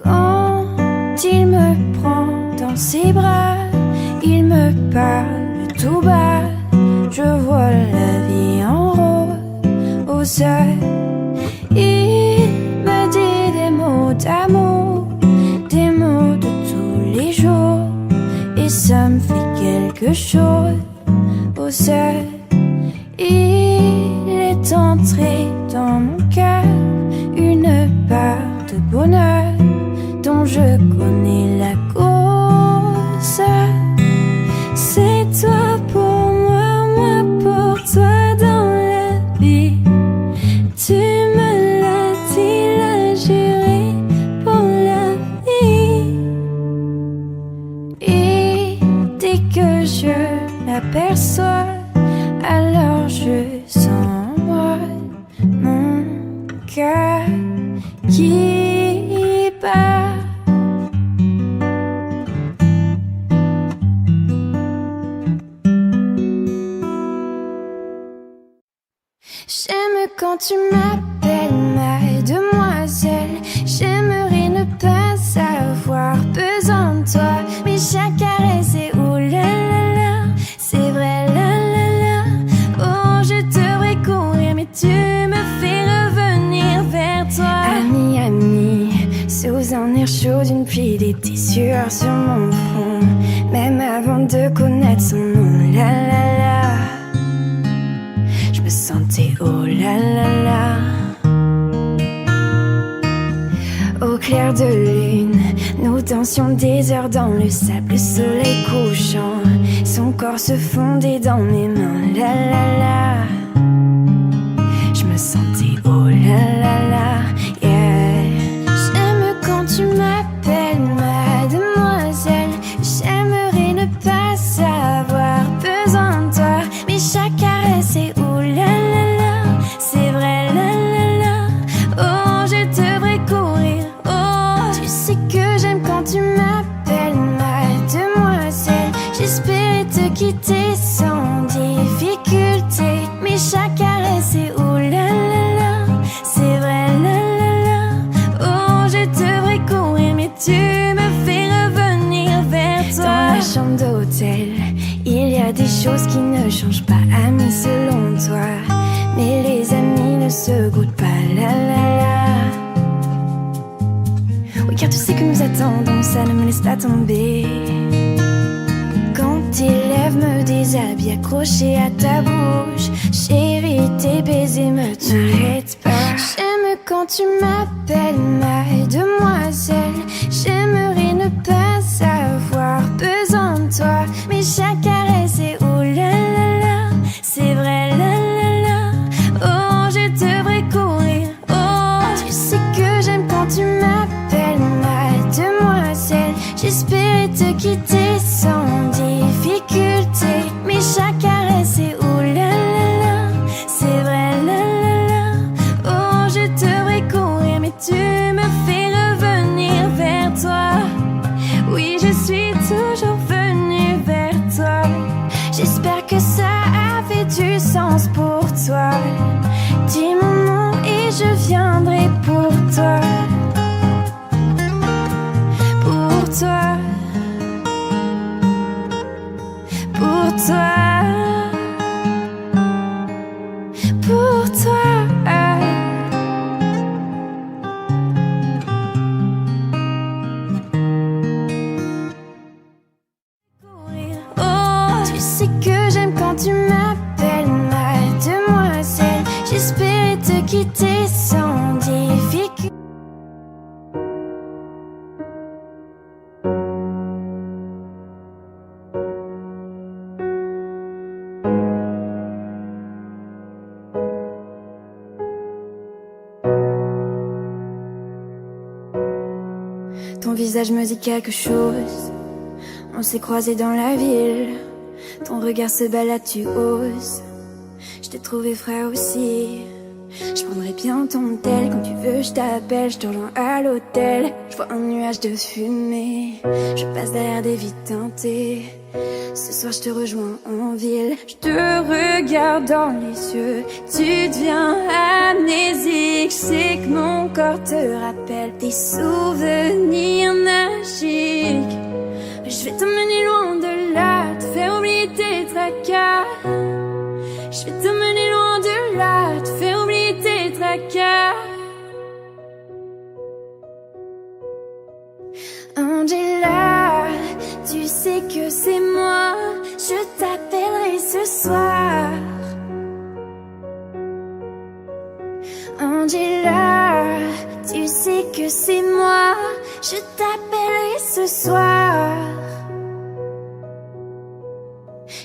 S1: Quand il me prend dans ses bras, il me parle tout bas. Je vois la vie en rose au sol. Il me dit des mots d'amour, des mots de tous les jours, et ça me fait quelque chose au sol. Il est entré dans mon cœur une part de bonheur dont je connais la cause. C'est toi pour moi, moi pour toi dans la vie. Tu me l'as dit, l'as juré pour la vie. Et dès que je l'aperçois, alors je sens en moi mon cœur qui bat. quand tu m'appelles ma demoiselle. J'aimerais ne pas avoir besoin de toi, mais chaque caresse est oh là là là, c'est vrai là là là. Oh, je devrais courir, mais tu me fais revenir vers toi. Ami, ami, sous un air chaud d'une pluie d'été, sueur sur mon front, même avant de connaître son nom. La la la, je me sentais oh la la la. Au clair de lune, nous dansions des heures dans le sable, le soleil couchant, son corps se fondait dans mes mains. La la la, je me sentais oh la la la, yeah. J'aime quand tu m'appelles ma demoiselle. J'aimerais ne pas avoir besoin de toi, mais chaque caresse est oh la la la, c'est vrai la la la. Oh, je devrais courir. Oh, tu sais que j'aime quand tu m'appelles ma demoiselle. J'espérais te quitter sans difficulté, mais chaque caresse est oh la la la, c'est vrai la la la. Oh, je devrais courir, mais tu me fais revenir vers toi. Dans la chambre d'hôtel, il y a des choses qui ne changent pas, amis, selon toi. Mais les amis ne se goûtent pas, la la la. Oui, car tu sais que nous attendons, ça ne me laisse pas tomber. Quand tes lèvres me déshabillent, accrochées à ta bouche, chérie, tes baisers me tuent. N'arrête pas. J'aime quand tu m'appelles ma demoiselle. J'aimerais ne pas avoir besoin de toi, mais chaque caresse est oh la la la, c'est vrai la la la. Oh, je devrais courir. Oh, tu sais que j'aime quand tu m'appelles ma demoiselle. J'espérais te quitter sans difficulté, mais chaque caresse est oh la la la, c'est vrai la la la. Oh, je devrais courir, mais tu me fais revenir vers toi. Oui, je suis toujours venue vers toi. J'espère que ça avait du sens pour toi. Dis mon nom et je viendrai pour toi. Pour toi. Pour toi. Pour toi. Oh, tu sais que j'aime quand tu m'appelles ma demoiselle. J'espérais te quitter sans difficulté. Ton visage me dit quelque chose. On s'est croisés dans la ville. Ton regard se balade, tu oses. Je t'ai trouvé frais aussi. Je prendrai bien ton tel. Quand tu veux je t'appelle, je te rejoins à l'hôtel. Je vois un nuage de fumée. Je passe derrière des vies teintées. Ce soir je te rejoins en ville. Je te regarde dans les yeux. Tu deviens amnésique. Je sais que mon corps te rappelle tes souvenirs magiques. Je vais t'emmener loin de là, te faire oublier tes tracas. Je vais t'emmener loin de là, te faire oublier tes tracas. Angela, tu sais que c'est moi. Je t'appellerai ce soir. Angela, tu sais que c'est moi. Je t'appellerai ce soir.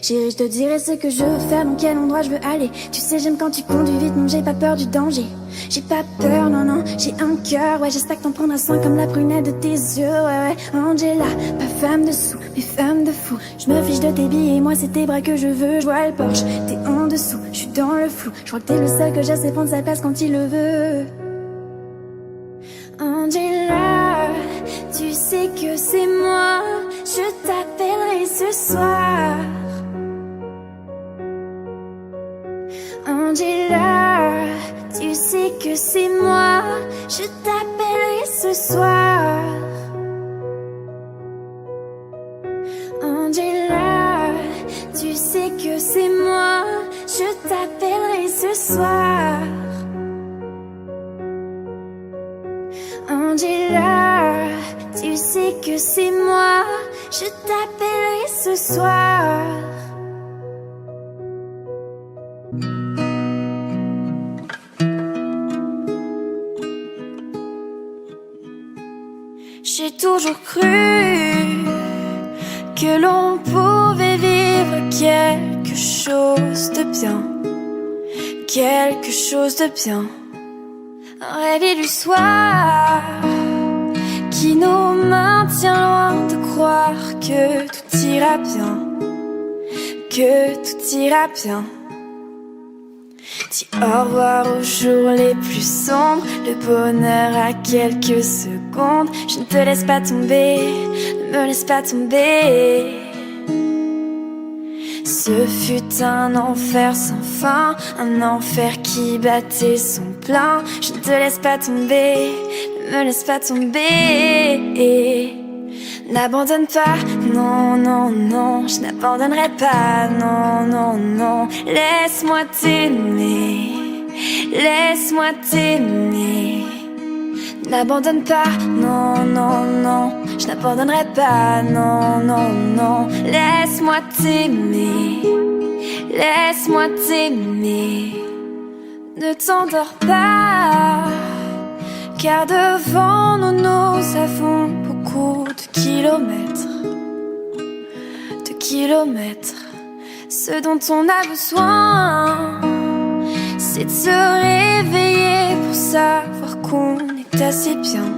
S1: Chérie, je te dirai ce que je veux faire, dans quel endroit je veux aller. Tu sais, j'aime quand tu conduis vite, non, j'ai pas peur du danger. J'ai pas peur, non, non, j'ai un cœur, ouais, j'espère que t'en prendras soin comme la prunelle de tes yeux, ouais, ouais. Angela, pas femme de sous, mais femme de fou. Je me fiche de tes billets, moi c'est tes bras que je veux. Je vois le Porsche, t'es en dessous, je suis dans le flou. Je crois que t'es le seul que j'essaie prendre sa place quand il le veut. Angela, tu sais que c'est moi. Je t'appellerai ce soir. Angela, c'est moi, je t'appellerai ce soir. Angela, tu sais que c'est moi, je t'appellerai ce soir. Angela, tu sais que c'est moi, je t'appellerai ce soir. J'ai toujours cru que l'on pouvait vivre quelque chose de bien, quelque chose de bien. Un rêve illusoire qui nous maintient loin de croire que tout ira bien, que tout ira bien. Dis au revoir aux jours les plus sombres, le bonheur à quelques secondes. Je ne te laisse pas tomber, ne me laisse pas tomber. Ce fut un enfer sans fin, un enfer qui battait son plein. Je ne te laisse pas tomber, ne me laisse pas tomber. N'abandonne pas, non, non, non, je n'abandonnerai pas, non, non, non. Laisse-moi t'aimer, laisse-moi t'aimer. N'abandonne pas, non, non, non, je n'abandonnerai pas, non, non, non. Laisse-moi t'aimer, laisse-moi t'aimer. Ne t'endors pas, car devant nous, nous avons beaucoup de kilomètres, de kilomètres. Ce dont on a besoin, c'est de se réveiller pour savoir qu'on est assez bien,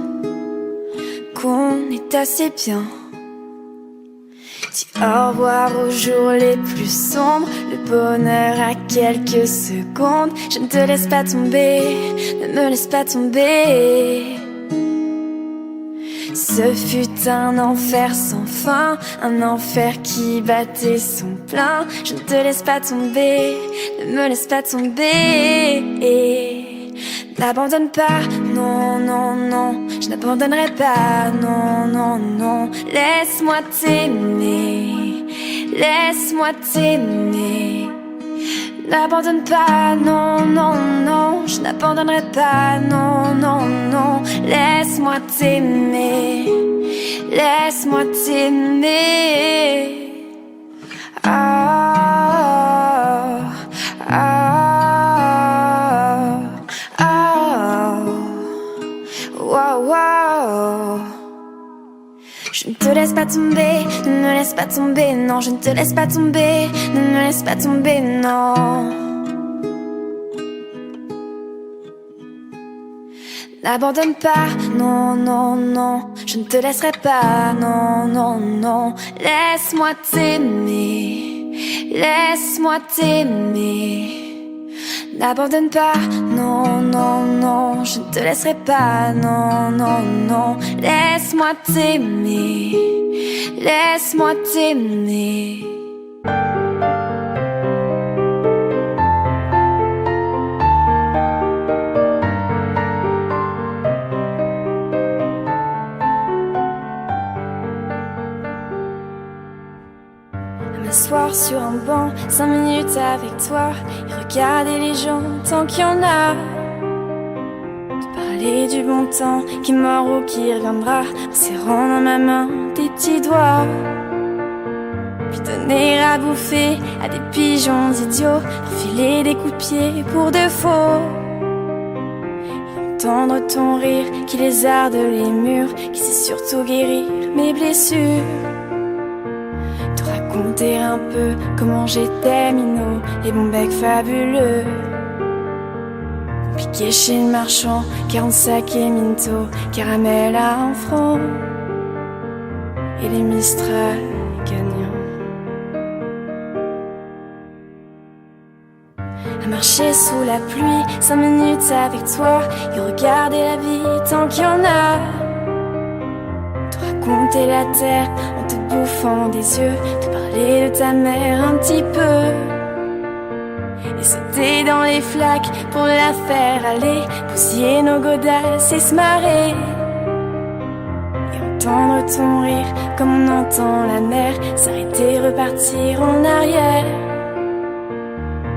S1: qu'on est assez bien. Dis au revoir aux jours les plus sombres, le bonheur à quelques secondes. Je ne te laisse pas tomber, ne me laisse pas tomber. Ce fut un enfer sans fin, un enfer qui battait son plein. Je ne te laisse pas tomber, ne me laisse pas tomber. N'abandonne pas, non, non, non, je n'abandonnerai pas, non, non, non. Laisse-moi t'aimer, laisse-moi t'aimer. N'abandonne pas, non, non, non, je n'abandonnerai pas, non, non, non. Laisse-moi t'aimer, laisse-moi t'aimer. Ah, ah, ah, wow, wow. Je ne te laisse pas tomber, ne me laisse pas tomber, non, je ne te laisse pas tomber, ne me laisse pas tomber, non. N'abandonne pas, non, non, non, je ne te laisserai pas, non, non, non. Laisse-moi t'aimer, laisse-moi t'aimer. N'abandonne pas, non, non, non, je ne te laisserai pas, non, non, non. Laisse-moi t'aimer, laisse-moi t'aimer. M'asseoir sur un banc, 5 minutes avec toi, et regarder les gens tant qu'il y en a. Te parler du bon temps qui est mort ou qui reviendra, en serrant dans ma main tes petits doigts. Puis donner à bouffer à des pigeons idiots, refiler des coups de pied pour de faux. Et entendre ton rire qui lézarde les murs, qui sait surtout guérir mes blessures. Raconter un peu comment j'étais minot, les bons becs fabuleux. Piqué chez le marchand, 45 et Minto, caramel à 1 franc, et les Mistral gagnants. À marcher sous la pluie, 5 minutes avec toi, et regarder la vie tant qu'il y en a. Te raconter la terre en te bouffant des yeux, te parler de ta mère un petit peu, et sauter sauter dans les flaques pour la faire aller, bousiller nos godasses et se marrer. Entendre ton rire comme on entend la mer, s'arrêter, repartir en arrière.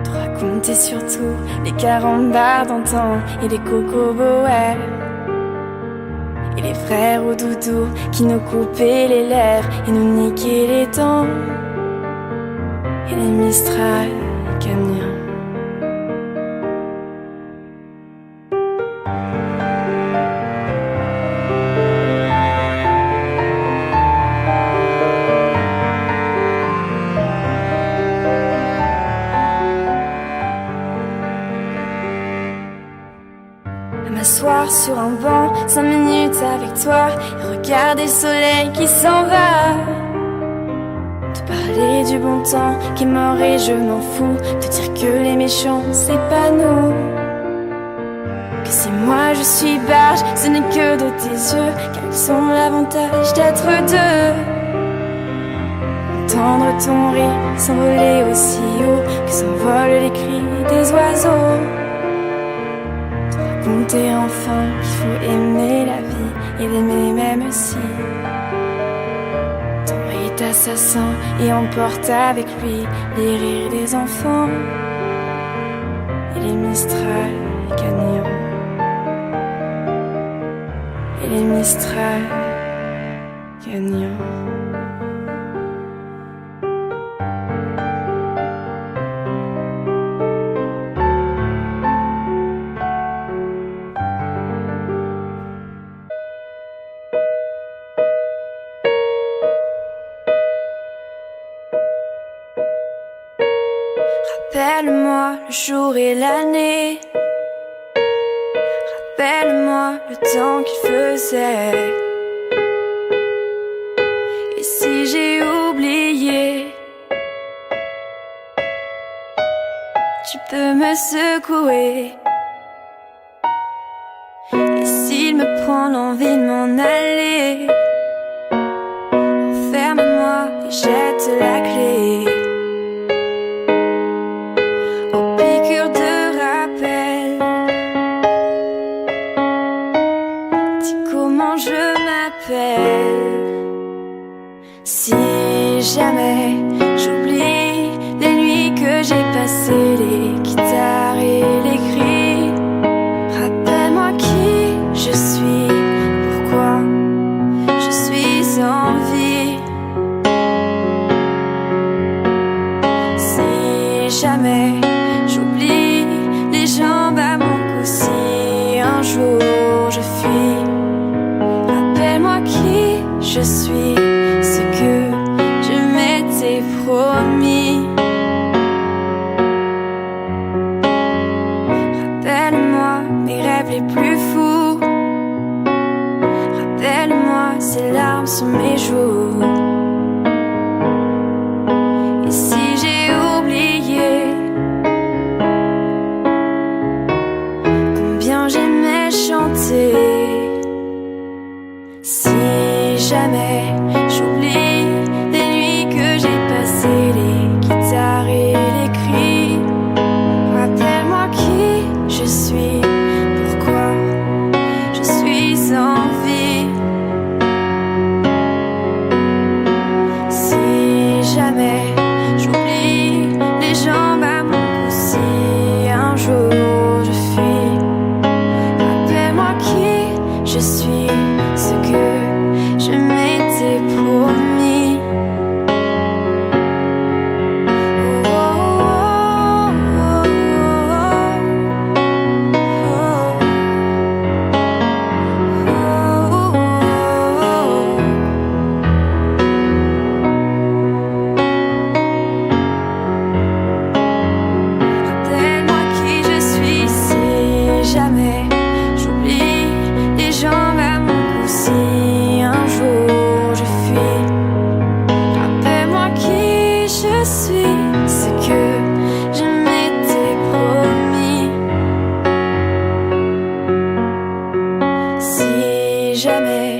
S1: Te raconter surtout les 40 bars d'antan et les cocoboères. Et les frères au doudou qui nous coupaient les lèvres et nous niquaient les dents. Et les Mistral camions. M'asseoir sur un banc, 5 minutes avec toi, et regarder le soleil qui s'en va. Te parler du bon temps qui est mort et je m'en fous. Te dire que les méchants c'est pas nous. Que si moi je suis barge, ce n'est que de tes yeux, car ils ont l'avantage d'être deux. Entendre ton rire s'envoler aussi haut que s'envolent les cris des oiseaux. Raconter enfin qu'il faut aimer la vie et l'aimer même si ton est assassin et emporte avec lui les rires des enfants et les Mistral gagnants et les Mistral gagnants. Rappelle-moi le jour et l'année. Rappelle-moi le temps qu'il faisait. Et si j'ai oublié, tu peux me secouer. Et s'il me prend l'envie de m'en aller, enferme-moi et jette la clé. Si jamais j'oublie les nuits que j'ai passées, les guitares et les cris, rappelle-moi qui je suis, pourquoi je suis en vie. Si jamais j'oublie les jambes à mon cou, si un jour je fuis, rappelle-moi qui je suis, ce que je m'étais promis. Rappelle-moi mes rêves les plus fous. Rappelle-moi ces larmes sur mes joues. Et si j'ai oublié combien j'aimais chanter, si jamais j'oublie les nuits que j'ai passées, les guitares et les cris, rappelle-moi qui je suis, pourquoi je suis en vie. Si jamais j'oublie les jambes à mon cou, si un jour je fuis, rappelle-moi qui je suis, ce que je m'étais promis. Oh, oh, oh, oh, oh, oh. Rappelle-moi qui je suis si jamais j'oublie les jambes à mon cou, si un jour je fuis. Rappelle-moi qui je suis, ce que je m'étais promis. Si jamais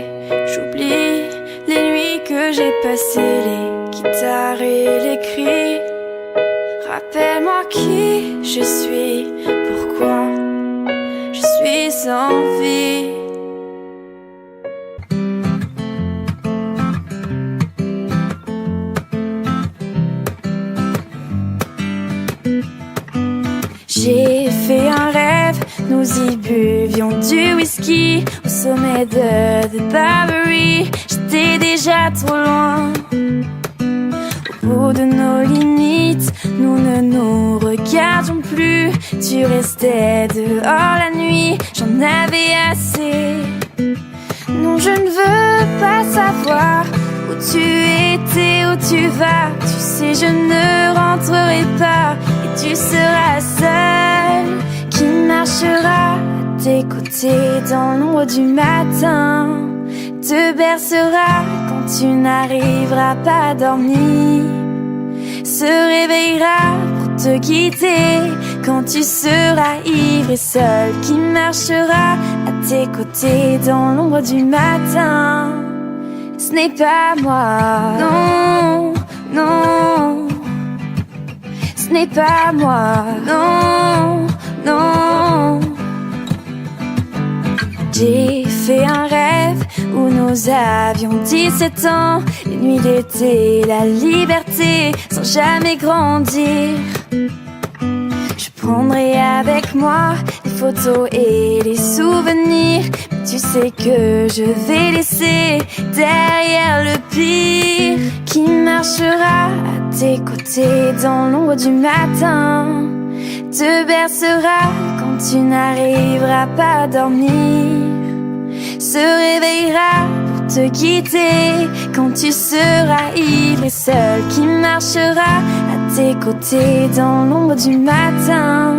S1: j'oublie les nuits que j'ai passées, les guitares et les cris, rappelle-moi qui je suis, pourquoi je suis sans vie. J'ai fait un rêve, nous y buvions du whisky au sommet de The Bowery. J'étais déjà trop loin, au bout de nos limites. Nous ne nous regardions plus. Tu restais dehors la nuit, j'en avais assez. Non, je ne veux pas savoir où tu étais, où tu vas. Tu sais, je ne rentrerai pas. Tu seras seul, qui marchera à tes côtés dans l'ombre du matin. Te bercera quand tu n'arriveras pas à dormir. Se réveillera pour te quitter quand tu seras ivre et seul. Qui marchera à tes côtés dans l'ombre du matin. Ce n'est pas moi, non, non. Ce n'est pas moi, non, non. J'ai fait un rêve où nous avions 17 ans. Les nuits d'été, la liberté, sans jamais grandir. Je prendrai avec moi les photos et les souvenirs. Mais tu sais que je vais laisser derrière le pire. Qui marchera à tes côtés dans l'ombre du matin. Te bercera quand tu n'arriveras pas à dormir. Se réveillera pour te quitter quand tu seras ivre et seul. Qui marchera à tes côtés dans l'ombre du matin.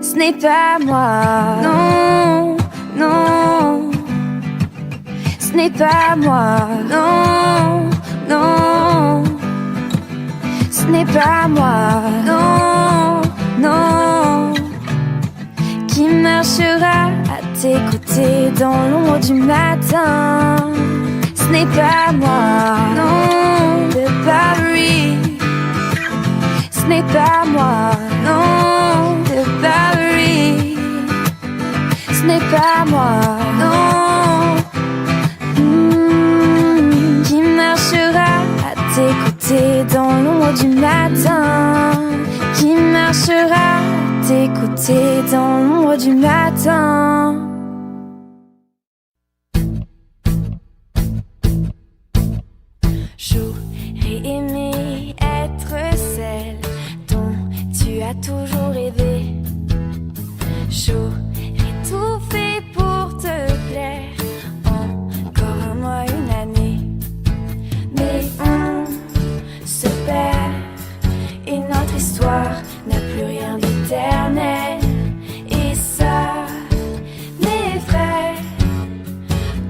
S1: Ce n'est pas moi, non, non. Ce n'est pas moi, non, non. Ce n'est pas moi, non, non. Qui marchera à tes côtés dans l'ombre du matin. Ce n'est pas moi, non, de Paris. Ce n'est pas moi, non, de Paris. Ce n'est pas moi, non. Qui marchera à tes côtés dans l'ombre du matin. Qui marchera à tes côtés dans l'ombre du matin. J'aurais aimé être celle dont tu as toujours rêvé. J'aurais tout fait pour te plaire, encore un mois, une année. Mais on se perd et notre histoire n'a plus rien d'éternel. Et ça m'effraie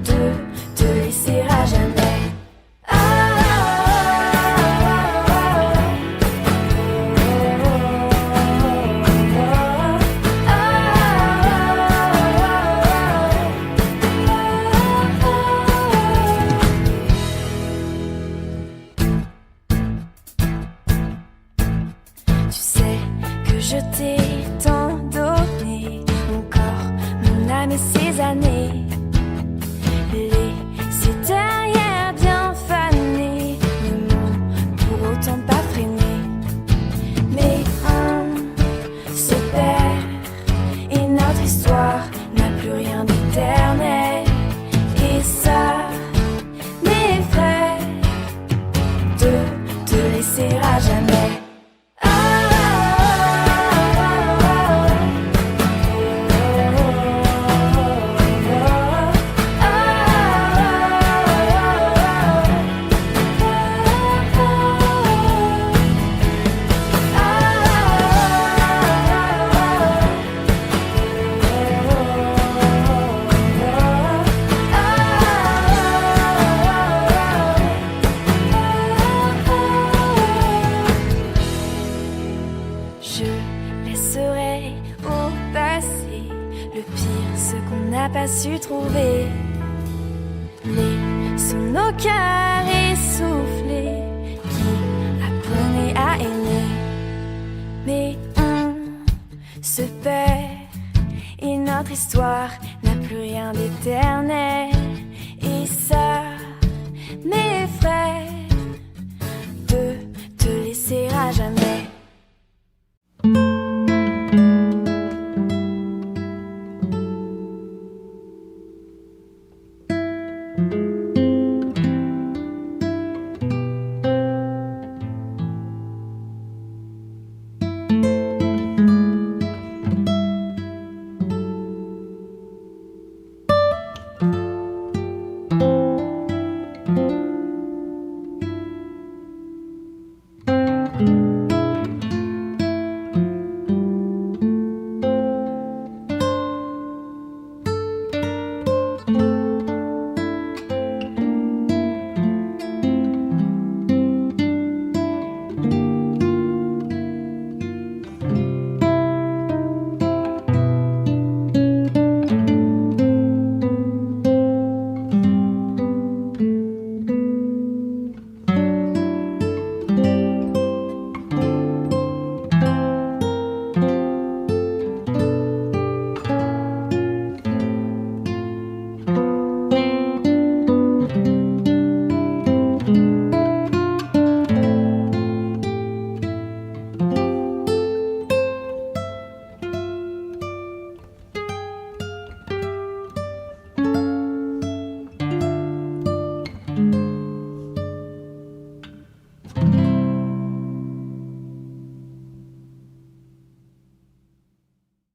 S1: de te laisser à jamais. Je t'ai tant donné, mon corps, mon âme et ces années. Laissé derrière, bien fané, ne m'ont pour autant pas freiné. Mais on se perd et notre histoire n'a plus rien d'éternel. Et ça m'effraie de te laisser à jamais. Pas su trouver. Laissons nos cœurs essoufflés qui apprenaient à aimer. Mais on se perd et notre histoire n'a plus rien d'éternel.